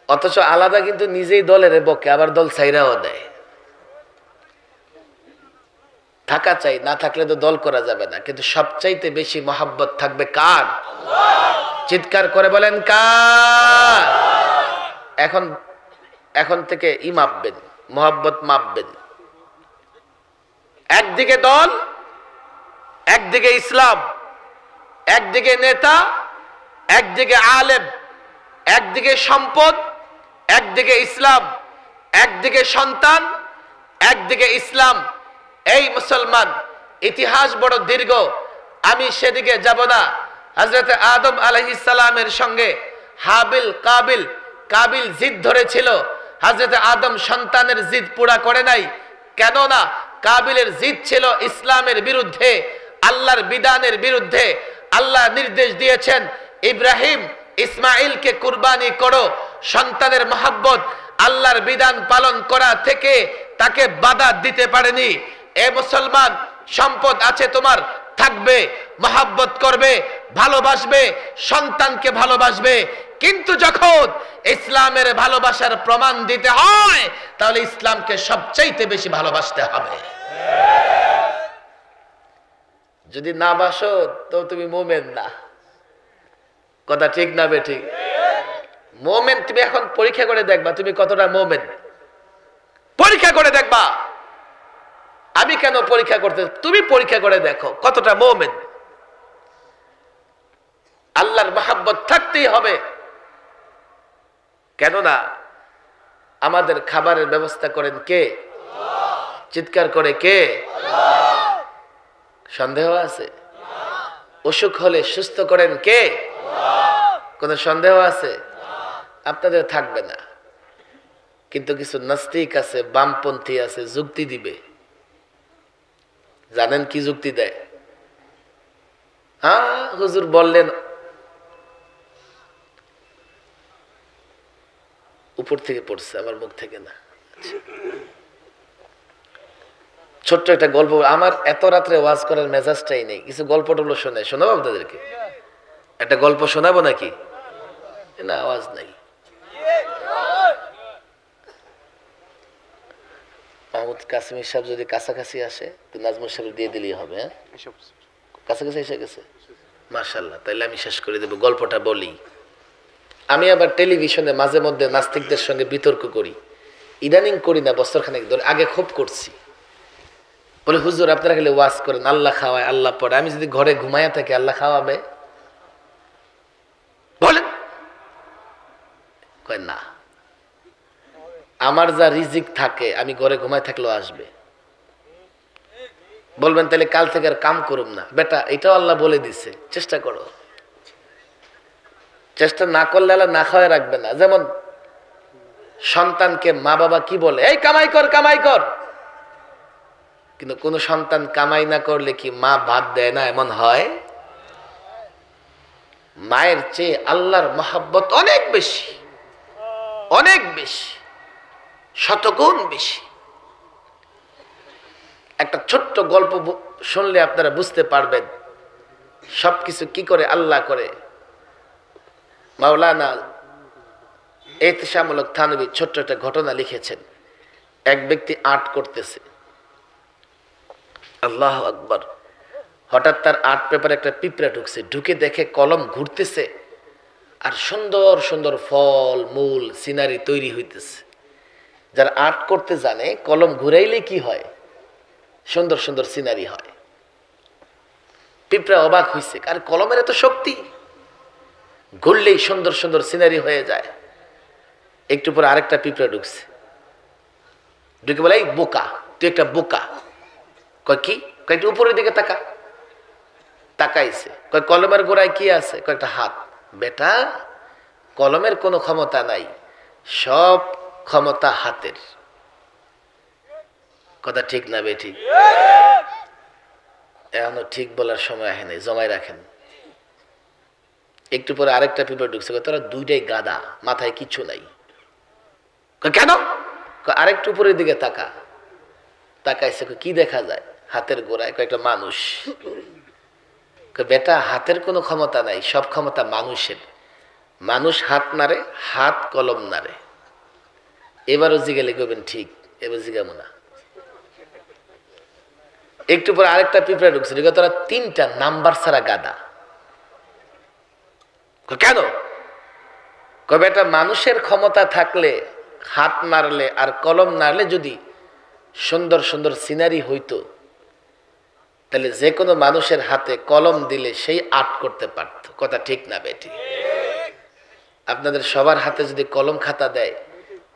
S1: অথচ আলাদা কিন্তু নিজেই দলের বকে, আবার দল ছাইরাও দেয়। থাকা চাই, না থাকলে তো দল করা যাবে না। কিন্তু সবচাইতে বেশি মহব্বত থাকবে কার? চিৎকার করে বলেন কার? এখন থেকে মাপবেন, মহব্বত মাপবেন। একদিকে দল, একদিকে ইসলাম, একদিকে নেতা, একদিকে আলেম, একদিকে সম্পদ, একদিকে ইসলাম, একদিকে সন্তান, একদিকে ইসলাম। এই মুসলমান, ইতিহাস বড় দীর্ঘ, আমি সেদিকে যাব না। হযরত আদম আলাইহিস সালামের সঙ্গে হাবিল কাবিল জিদ ধরেছিল। হযরত আদম সন্তানের জিদ পুরা করে নাই। কেননা কাবিলের জিদ ছিল ইসলামের বিরুদ্ধে, আল্লাহর বিধানের বিরুদ্ধে। আল্লাহ নির্দেশ দিয়েছেন, ইব্রাহিম ইসমাইলকে কুরবানি করো। সন্তানের মহব্বত আল্লাহর বিধান পালন করা থেকে তাকে বাধা দিতে পারেনি। এ মুসলমান, সম্পদ আছে তোমার, থাকবে, মহব্বত করবে, ভালোবাসবে, সন্তানকে ভালোবাসবে। কিন্তু যখন ইসলামের ভালোবাসার প্রমাণ দিতে হয়, তাহলে ইসলামকে সবচাইতে বেশি ভালোবাসতে হবে। যদি না বাসো তো তুমি মোমেন না। কথা ঠিক না বেঠিক? মোমেন তুমি এখন পরীক্ষা করে দেখবা তুমি কতটা মোমেন। পরীক্ষা করে দেখবা। আমি কেন পরীক্ষা করতে? তুমি পরীক্ষা করে দেখো কতটা মোমেন। আল্লাহর মহব্বত থাকতেই হবে। কেননা আমাদের খাবারের ব্যবস্থা করেন কে? চিৎকার করে কে? সন্দেহ আছে? অসুখ হলে সুস্থ করেন কে? কোন সন্দেহ আছে? আপনাদের থাকবে না। কিন্তু কিছু নাস্তিক আছে, বামপন্থী আছে, যুক্তি দিবে। জানেন কি যুক্তি দেয়? হ্যাঁ হুজুর বললেন, উপর থেকে পড়ছে, আমার মুখ থেকে না। ছোট্ট একটা গল্প। আমার এত রাত্রে ওয়াজ করার মেজাজটাই নেই। কিছু গল্প টল্প শোনাবো আপনাদেরকে। একটা গল্প শোনাবো নাকি? না, আওয়াজ নাই। মাহমুদ কাসিমি সাহেব যদি কাছাকাছি আসে তো নাজমুল সাহেব দিয়ে দিলেই হবে। হ্যাঁ, কাছাকাছি এসে গেছে, মাশাআল্লাহ। তাইলে আমি শেষ করে দেব। গল্পটা বলি। আমি আবার টেলিভিশনে মাঝে মধ্যে নাস্তিকদের সঙ্গে বিতর্ক করি। ইদানিং করি না, বছরখানেক ধরে। আগে খুব করছি। বলে হুজুর আপনারা খালি ওয়াজ করেন, আল্লাহ খাওয়ায়, আল্লাহ পড়ে। আমি যদি ঘরে ঘুমাইয়া থাকি আল্লাহ খাওয়াবে? বলেন। কয় না, আমার যা রিজিক থাকে আমি ঘরে ঘুমায় থাকলেও আসবে। বলবেন তাহলে কাল থেকে আর কাম করুম না। বেটা, এটাও আল্লাহ বলে দিছে, চেষ্টা করো। চেষ্টা না করলে আল্লাহ না খাওয়ায় রাখবে না। যেমন সন্তানকে মা বাবা কি বলে? এই কামাই কর, কামাই কর। কিন্তু কোন সন্তান কামাই না করলে কি মা ভাত দেয় না? এমন হয়? মায়ের চেয়ে আল্লাহর মহব্বত অনেক বেশি, অনেক বেশি, শতগুণ বেশি। একটা ছোট্ট গল্প শুনলে আপনারা বুঝতে পারবেন সবকিছু কি করে আল্লাহ করে। মাওলানা এহতেশামুল হক থানভী ছোট্ট একটা ঘটনা লিখেছেন। এক ব্যক্তি আর্ট করতেছে, আল্লাহু আকবার, হঠাৎ তার আর্ট পেপারে একটা পিঁপড়া ঢুকছে, ঢুকে দেখে কলম ঘুরতেছে আর সুন্দর সুন্দর ফল মূল সিনারি তৈরি হইতেছে। যারা আর্ট করতে জানে কলম ঘুরাইলে কি হয়, সুন্দর সুন্দর সিনারি হয়। পিঁপড়া অবাক হইছে, আর কলমের এত শক্তি, ঘুরলেই সুন্দর সুন্দর সিনারি হয়ে যায়। একটু পরে আরেকটা পিঁপড়া ঢুকছে, ঢুকে বলে, এই বোকা, তুই একটা বোকা। কয় কি? কয় একটু উপরের দিকে তাকা। তাকাইছে, কয় কলমের গোড়ায় কি আছে? কয়েকটা হাত। বেটা, কলমের কোনো ক্ষমতা নাই, সব ক্ষমতা হাতের। কথা ঠিক না বে ঠিক? এখনো ঠিক বলার সময় আসে নাই, জমায় রাখেন। একটু পরে আরেকটা পিঁপড়া ঢুকছে, তোরা দুইটাই গাদা, মাথায় কিচ্ছু নাই। কেন? আরেকটু উপরের দিকে তাকা। তাকাইছে, কি দেখা যায়? হাতের গোড়ায় কয়েকটা মানুষ। বেটা, হাতের কোনো ক্ষমতা নাই, সব ক্ষমতা মানুষের। মানুষ হাত নাড়ে, হাত কলম নাড়ে। এবারও জিগালে করবেন ঠিক, এবার জিগাবো না। একটু পরে আরেকটা পিঁপড়া ঢুকছে, তোরা তিনটা নাম্বার ছাড়া গাদা। কেন? কবে এটা মানুষের ক্ষমতা থাকলে, হাত নাড়লে আর কলম নাড়লে যদি সুন্দর সুন্দর সিনারি হইতো, তাহলে যে কোনো মানুষের হাতে কলম দিলে সেই আর্ট করতে পারত। কথা ঠিক না বেটি? আপনাদের সবার হাতে যদি কলম খাতা দেয়,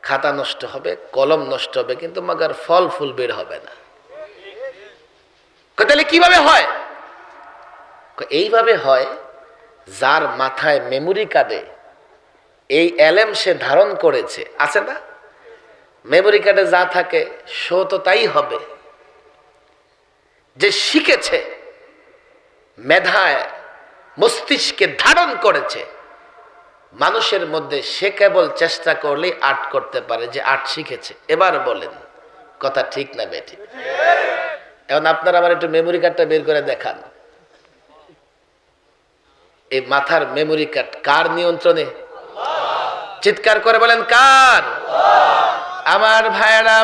S1: খাতা নষ্ট হবে, কলম নষ্ট হবে, কিন্তু মাগার ফল ফুল বের হবে না। তাহলে কিভাবে হয়? এইভাবে হয়, যার মাথায় মেমোরি কার্ডে এই এলেম সে ধারণ করেছে, আছে না? মেমোরি কার্ডে যা থাকে শো তো তাই হবে। যে শিখেছে, মেধায় মস্তিষ্কে ধারণ করেছে, মানুষের মধ্যে সে কেবল চেষ্টা করলেই আর্ট করতে পারে, যে আর্ট শিখেছে। এবার বলেন, কথা ঠিক না বেটি? এখন আপনারা আমার একটু মেমোরি কার্ডটা বের করে দেখান। এই মাথার মেমোরি কার্ড কার নিয়ন্ত্রণে? চিৎকার করে বলেন, কার? আমার ভাইয়েরা,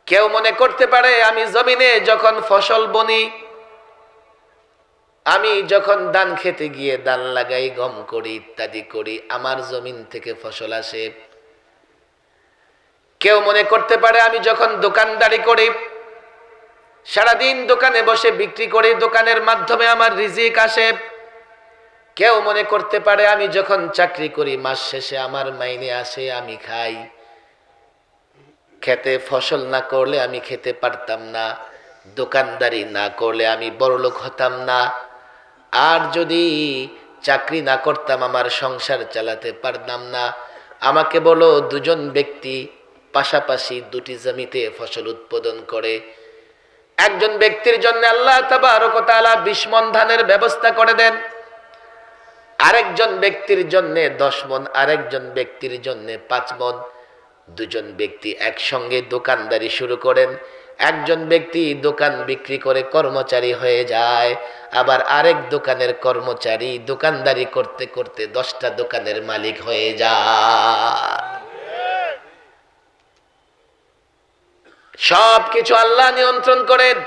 S1: কেউ মনে করতে পারে আমি জমিনে যখন ফসল বনি, আমি যখন ধান খেতে গিয়ে ধান লাগাই, গম করি, ইত্যাদি করি, আমার জমিন থেকে ফসল আসে। কেউ মনে করতে পারে আমি যখন দোকানদারি করি, সারাদিন দোকানে বসে বিক্রি করি, দোকানের মাধ্যমে আমার রিজিক আসে। কেউ মনে করতে পারে আমি যখন চাকরি করি, মাস শেষে আমার মাইনে আসে, আমি খাই। খেতে ফসল না করলে আমি খেতে পারতাম না, দোকানদারি না করলে আমি বড়লোক হতাম না, আর যদি চাকরি না করতাম আমার সংসার চালাতে পারতাম না। আমাকে বলো, দুজন ব্যক্তি পাশাপাশি দুটি জমিতে ফসল উৎপাদন করে, একজন ব্যক্তির জন্য আল্লাহ তাবারক ওয়া তাআলা 20 মণ ধানের ব্যবস্থা করে দেন, আরেকজন ব্যক্তির জন্য 10 মণ, আরেকজন ব্যক্তির জন্য 5 মণ। দুজন ব্যক্তি একসঙ্গে দোকানদারি শুরু করেন। একজন ব্যক্তি দোকান বিক্রি করে কর্মচারী হয়ে যায়, আবার আরেক দোকানের কর্মচারী দোকানদারি করতে করতে 10টা দোকানের মালিক হয়ে যায়। সব কিছু আল্লাহ নিয়ন্ত্রণ করেন,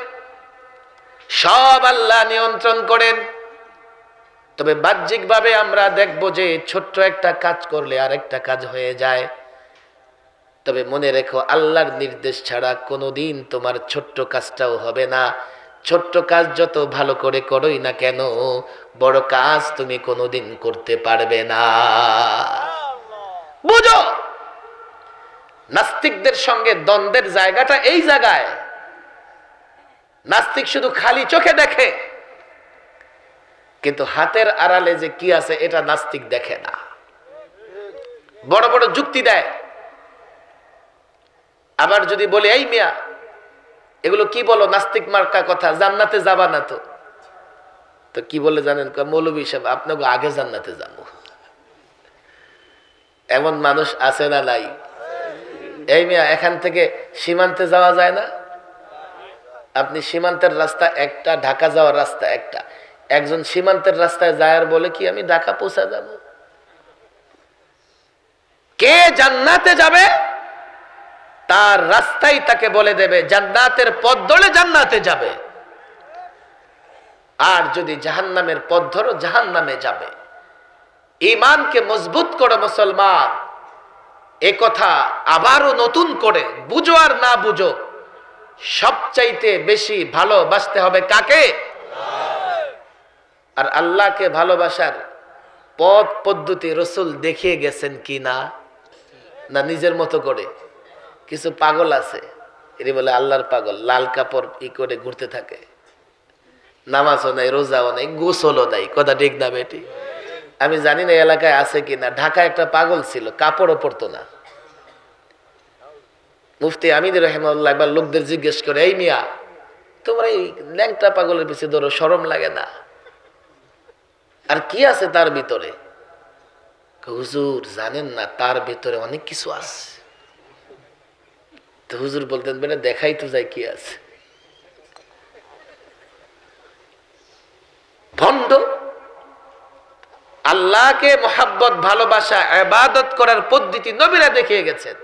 S1: সব আল্লাহ নিয়ন্ত্রণ করেন। তবে বাহ্যিকভাবে আমরা দেখব যে ছোট্ট একটা কাজ করলে আরেকটা কাজ হয়ে যায়। তবে মনে রেখো, আল্লাহর নির্দেশ ছাড়া কোনোদিন তোমার ছোট্ট কাজটাও হবে না। ছোট্ট কাজ যত ভালো করে করোই না কেন, বড় কাজ তুমি কোনোদিন করতে পারবে না। বুঝো, নাস্তিকদের সঙ্গে দ্বন্দ্বের জায়গাটা এই জায়গায়। নাস্তিক শুধু খালি চোখে দেখে, কিন্তু হাতের আড়ালে যে কি আছে এটা নাস্তিক দেখে না। বড় বড় যুক্তি দেয়। আবার যদি বলে, এই মিয়া এগুলো কি বলো, নাস্তিক মার্কা কথা, জান্নাতে যাবা না তো। তো কি বলে জানেন, মৌলভী সাহেব আপনাকে আগে জান্নাতে যাবো। এমন মানুষ আছে না নাই? এই মিয়া, এখান থেকে সীমান্তে যাওয়া যায় না? আপনি সীমান্তের রাস্তা একটা, ঢাকা যাওয়ার রাস্তা একটা। একজন সীমান্তের রাস্তায় যায় আর বলে কি আমি ঢাকা পৌঁছা যাব। কে জান্নাতে যাবে তার রাস্তাই তাকে বলে দেবে, জান্নাতের পথ ধরে জান্নাতে যাবে। আর যদি জাহান্নামের পথ ধরো জাহান্নামে যাবে। ঈমানকে মজবুত করো মুসলমান, এ কথা আবারও নতুন করে বুঝো আর না বুঝো, সবচাইতে বেশি ভালোবাসতে হবে কাকে? আর আল্লাহকে ভালোবাসার পথ পদ্ধতি রাসূল দেখিয়ে গেছেন কি না? না নিজের মতো করে? কিছু পাগল আছে, এর বলে আল্লাহর পাগল, লাল কাপড় করে ঘুরতে থাকে, নামাজও নাই, রোজাও নাই, গোসলও নাই। কথা ঠিক না বেটি? আমি জানি না এলাকায় আছে কিনা, ঢাকায় একটা পাগল ছিল, কাপড়ও পরতো না। মুফতি আমিন রাহিমাহুল্লাহ একবার লোকদের জিজ্ঞেস করে, এই মিয়া তোমরা এই ল্যাংটা পাগলের পিছিয়ে ধরো, শরম লাগে না? আর কি আছে তার ভিতরে? হুজুর জানেন না, তার ভিতরে অনেক কিছু আছে। তো হুজুর বলতেন বেটা দেখাই তো যায় কি আছে। ভণ্ড। আল্লাহকে মোহাব্বত, ভালোবাসা, ইবাদত করার পদ্ধতি নবীরা দেখিয়ে গেছেন।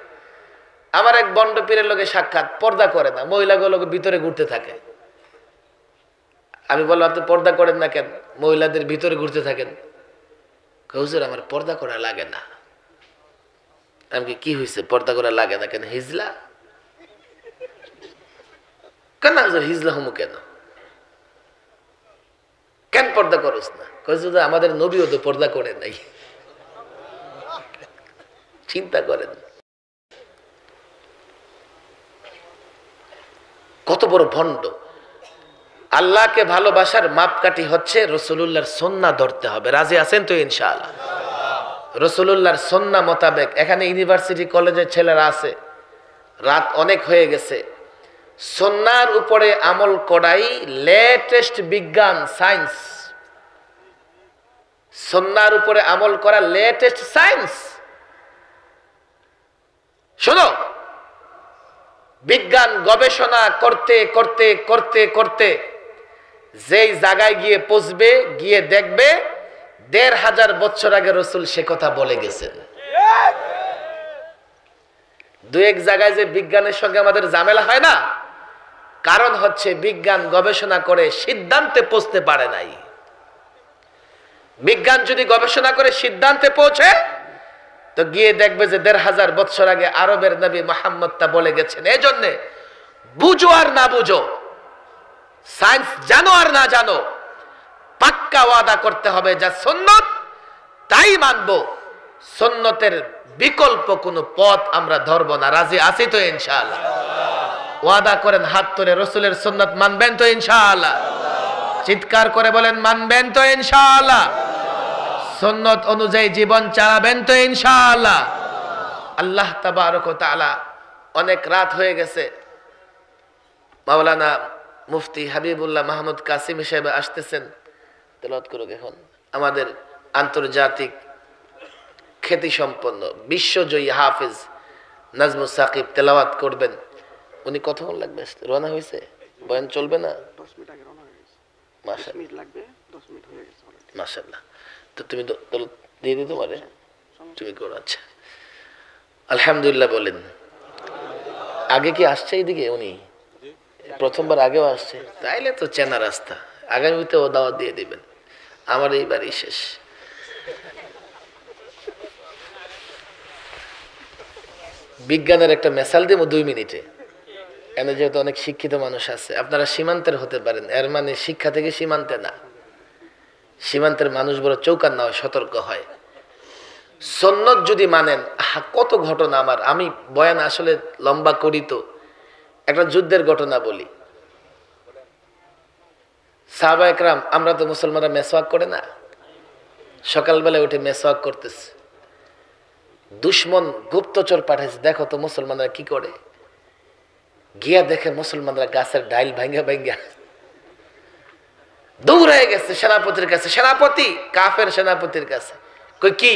S1: আমার এক বন্ড পীরের লোকে সাক্ষাৎ, পর্দা করে না, মহিলাগুলো ভিতরে ঘুরতে থাকে। আমি বললাম আপনি পর্দা করেন না কেন, মহিলাদের ভিতরে ঘুরতে থাকেন? হুজুর আমার পর্দা করা লাগে না। আমি কি হয়েছে পর্দা করা লাগে না কেন? হিজলা কেন হুজুর? হিজলা হমু কেন? কেন পর্দা করস না? হুজুর আমাদের নবীও তো পর্দা করে নাই। চিন্তা করেন কত বড় ভণ্ড। আল্লাহকে ভালোবাসার মাপকাঠি হচ্ছে রাসূলুল্লাহর সুন্নাহ ধরতে হবে। রাজি আছেন তো ইনশাআল্লাহ? রাসূলুল্লাহর সুন্নাহ মোতাবেক। এখানে ইউনিভার্সিটি কলেজের ছেলেরা আছে, রাত অনেক হয়ে গেছে। সুন্নাহর উপরে আমল করাই লেটেস্ট বিজ্ঞান, সায়েন্স। সুন্নাহর উপরে আমল করা লেটেস্ট সায়েন্স। শোনো, বিজ্ঞান গবেষণা করতে করতে করতে করতে যেই জায়গায় গিয়ে পৌঁছবে, গিয়ে দেখবে ১৫০০ বছর আগে রাসূল সে কথা বলে গেছেন। দু এক জায়গায় যে বিজ্ঞানের সঙ্গে আমাদের ঝামেলা হয় না, কারণ হচ্ছে বিজ্ঞান গবেষণা করে সিদ্ধান্তে পৌঁছতে পারে নাই। বিজ্ঞান যদি গবেষণা করে সিদ্ধান্তে পৌঁছে, তো গিয়ে দেখবে যে ১৫০০ বছর আগে আরবের নবী মুহাম্মদ তা বলে গেছেন। এই জন্য বুঝো আর না বুঝো, সায়েন্স জানো আর না জানো, পাক্কা ওয়াদা করতে হবে যা সুন্নত তাই মানবো। সুন্নতের বিকল্প কোনো পথ আমরা ধরবো না। রাজি আছি তো ইনশাআল্লাহ? ওয়াদা করেন হাত তুলে, রাসূলের সুন্নাত মানবেন তো ইনশাআল্লাহ? চিৎকার করে বলেন মানবেন তো ইনশাআল্লাহ? সুন্নত অনুযায়ী জীবন চালাবেন তো ইনশাআল্লাহ? আল্লাহ তাবারক ওয়া তাআলা, অনেক রাত হয়ে গেছে, মাওলানা মুফতি হাবিবুল্লাহ মাহমুদ কাসিম সাহেব আসতেছেন। তেলাওয়াত করুক এখন। আমাদের আন্তর্জাতিক খ্যাতিসম্পন্ন বিশ্বজয়ী হাফেজ নাজমুস সাকিব তেলাওয়াত করবেন। উনি কতক্ষণ লাগবে? রওনা হয়েছে? বয়ান চলবে না?
S3: 10 মিনিট আগে রওনা হয়ে গেছে।
S1: মাশাআল্লাহ,
S3: 10 মিনিট লাগবে, 10 মিনিট হয়ে গেছে অলরেডি।
S1: মাশাআল্লাহ। তো তুমি দিয়ে দিতে পারে, তুমি করো। আচ্ছা, আলহামদুলিল্লাহ বলেন। আগে কি আসছে এইদিকে? উনি প্রথমবার আগেও আসছে, তাইলে তো চেনা রাস্তা। আগামীতে ও দাওয়াত দিয়ে দিবেন। আমার এইবারই শেষ। বিজ্ঞানের একটা মেসাল দিব 2 মিনিটে। এখানে যেহেতু অনেক শিক্ষিত মানুষ আছে, আপনারা সীমান্তের হতে পারেন, এর মানে শিক্ষা থেকে সীমান্তে না। সীমান্তের মানুষ বড় চৌকান না হয়, সতর্ক হয়। সুন্নত যদি মানেন, কত ঘটনা আমার, আমি বয়ান আসলে লম্বা করি তো, একটা যুদ্ধের ঘটনা বলি। সাহাবা একরাম, আমরা তো মুসলমানরা মেসওয়াক করে না, সকালবেলায় উঠে মেসওয়াক করতেছে। দুশ্মন গুপ্তচর পাঠাইছে, দেখো তো মুসলমানরা কি করে। গিয়া দেখে মুসলমানরা গাছের ডাইল ভাঙ্গা ভাঙ্গা দৌড়ে গেছে সেনাপতির কাছে, সেনাপতি, কাফের সেনাপতির কাছে। কই কি?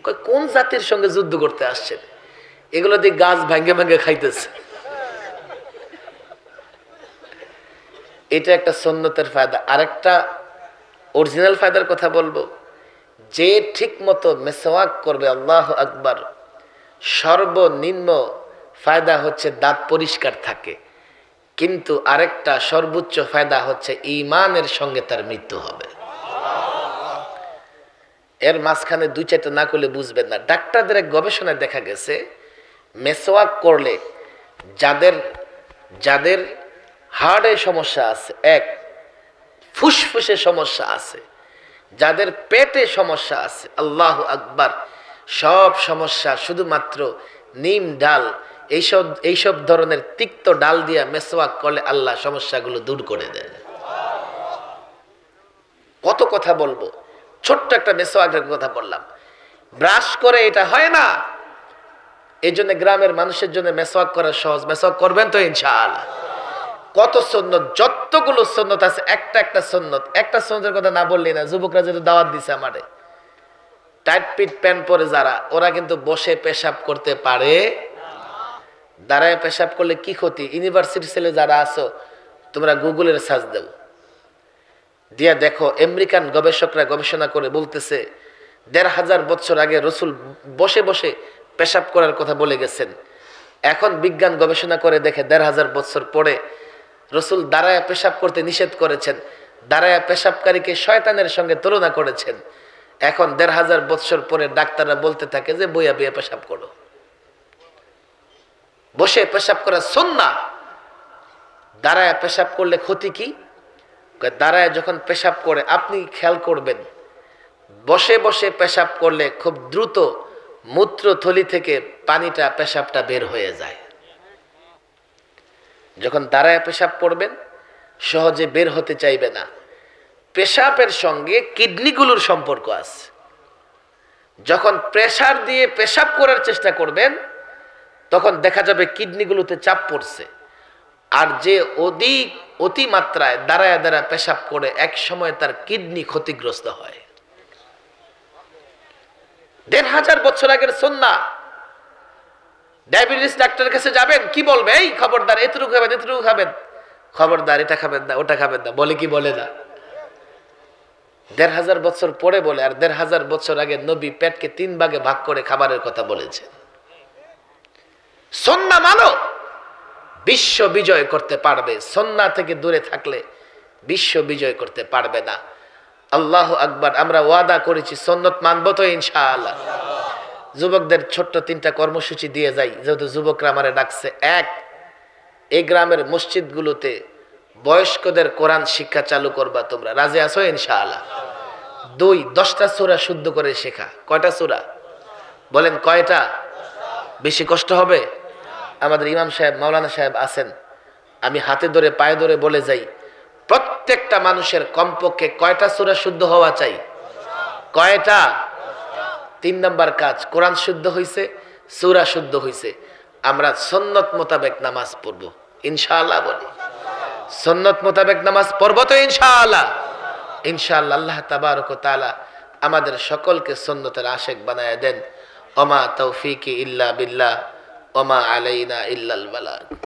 S1: কই কোন জাতির সঙ্গে যুদ্ধ করতে আসছেন? এগুলো দিয়ে গাছ ভাঙ্গে ভাঙ্গে খাইতেছে। এটা একটা সুন্নতের ফায়দা। আরেকটা অরিজিনাল ফায়দার কথা বলবো, যে ঠিক মতো মেসওয়াক করবে, আল্লাহু আকবার, সর্বনিম্ন ফায়দা হচ্ছে দাঁত পরিষ্কার থাকে, কিন্তু আরেকটা সর্বোচ্চ ফায়দা হচ্ছে ঈমানের সঙ্গে তার মৃত্যু হবে। এর মাঝখানে দুই চারটা না করলে বুঝবেন না। ডাক্তারদের এক গবেষণায় দেখা গেছে, মেসওয়াক করলে যাদের যাদের হার্টে সমস্যা আছে, এক, ফুসফুসে সমস্যা আছে, যাদের পেটে সমস্যা আছে, আল্লাহু আকবার, সব সমস্যা শুধুমাত্র নিম ডাল, এইসব ধরনের তিক্ত ডাল দিয়া মেসওয়াক করলে আল্লাহ সমস্যাগুলো দূর করে দেন। কত কথা বলবো, ছোট্ট একটা মেসওয়াকের কথা বললাম। ব্রাশ করে এটা হয় না, এই জন্য গ্রামের মানুষের জন্য মেসওয়াক করা সহজ। মেসওয়াক করবেন তো ইনশাআল্লাহ। কত সুন্নত, যতগুলো সুন্নত আছে, একটা সুন্নত। একটা সুন্নতের কথা না বললি না। যুবকরা যেটা দাওয়াত দিছে আমারে, টাইট পিট প্যান্ট পরে যারা, ওরা কিন্তু বসে পেশাব করতে পারে। দাঁড়ায় পেশাব করলে কি ক্ষতি? ইউনিভার্সিটি ছেলে যারা আছো, তোমরা গুগলের সার্চ দেব, দিয়া দেখো, আমেরিকান গবেষকরা গবেষণা করে বলতেছে ১৫০০ বছর আগে রসুল বসে বসে পেশাব করার কথা বলে গেছেন। এখন বিজ্ঞান গবেষণা করে দেখে ১৫০০ বছর পরে রসুল দাঁড়ায় পেশাব করতে নিষেধ করেছেন। দাঁড়ায় পেশাবকারীকে শয়তানের সঙ্গে তুলনা করেছেন। এখন ১৫০০ বছর পরে ডাক্তাররা বলতে থাকে যে বইয়া বইয়া পেশাব করো। বসে পেশাব করা সুন্নাহ। দাঁড়ায় পেশাব করলে ক্ষতি কি? দাঁড়ায় যখন পেশাব করে, আপনি খেয়াল করবেন, বসে বসে পেশাব করলে খুব দ্রুত মূত্রথলি থেকে পানিটা, পেশাবটা বের হয়ে যায়। যখন দাঁড়ায় পেশাব করবেন, সহজে বের হতে চাইবে না। পেশাবের সঙ্গে কিডনিগুলোর সম্পর্ক আছে। যখন প্রেসার দিয়ে পেশাব করার চেষ্টা করবেন, তখন দেখা যাবে কিডনিগুলোতে চাপ পড়ছে। আর যে অতিমাত্রায় দাঁড়ায় দাঁড়ায় পেশাব করে, এক সময় তার কিডনি ক্ষতিগ্রস্ত হয়। ১৫০০ বছর আগের সুন্নাহ। ডায়াবেটিস ডাক্তারের কাছে যাবেন, কি বলবে? এই খবরদার, এতটুকু খাবেন, এতটুকু খাবেন, খবরদার এটা খাবেন না, ওটা খাবেন না, বলে কি বলে না? ১৫০০ বছর পরে বলে। আর ১৫০০ বছর আগে নবী পেটকে ৩ ভাগে ভাগ করে খাবারের কথা বলেছে। সুন্নাহ মানো, বিশ্ব বিজয় করতে পারবে। সুন্নাহ থেকে দূরে থাকলে বিশ্ব বিজয় করতে পারবে না। আল্লাহু আকবার। আমরা ওয়াদা করেছি সুন্নত মানবো তো ইনশাআল্লাহ। যুবকদের ছোট্ট ৩টা কর্মসূচি দিয়ে যাই, যেহেতু যুবকরা আমারে ডাকছে। এক, এই গ্রামের মসজিদগুলোতে বয়স্কদের কোরআন শিক্ষা চালু করবা তোমরা, রাজি আছো ইনশাআল্লাহ? ২, 10টা সূরা শুদ্ধ করে শেখা। কয়টা সূরা বলেন? কয়টা? বেশি কষ্ট হবে? আমাদের ইমাম সাহেব, মাওলানা সাহেব আছেন, আমি হাতে ধরে পায়ে ধরে বলে যাই, প্রত্যেকটা মানুষের কমপক্ষে কয়টা সূরা শুদ্ধ হওয়া চাই? কয়টা? ৩ নাম্বার কাজ, কোরআন শুদ্ধ হইছে, সূরা শুদ্ধ হইছে, আমরা সুন্নত মোতাবেক নামাজ পড়ব ইনশাআল্লাহ। বলি সুন্নত মোতাবেক নামাজ পড়ব তো ইনশাআল্লাহ? ইনশাআল্লাহ। আল্লাহ তাবারক ওয়া তাআলা আমাদের সকলকে সুন্নতের আশিক বানায় দেন। ওমা তৌফিকি ইল্লা বিল্লাহ ওমা আলাইনা ইল্লাল বালাগ।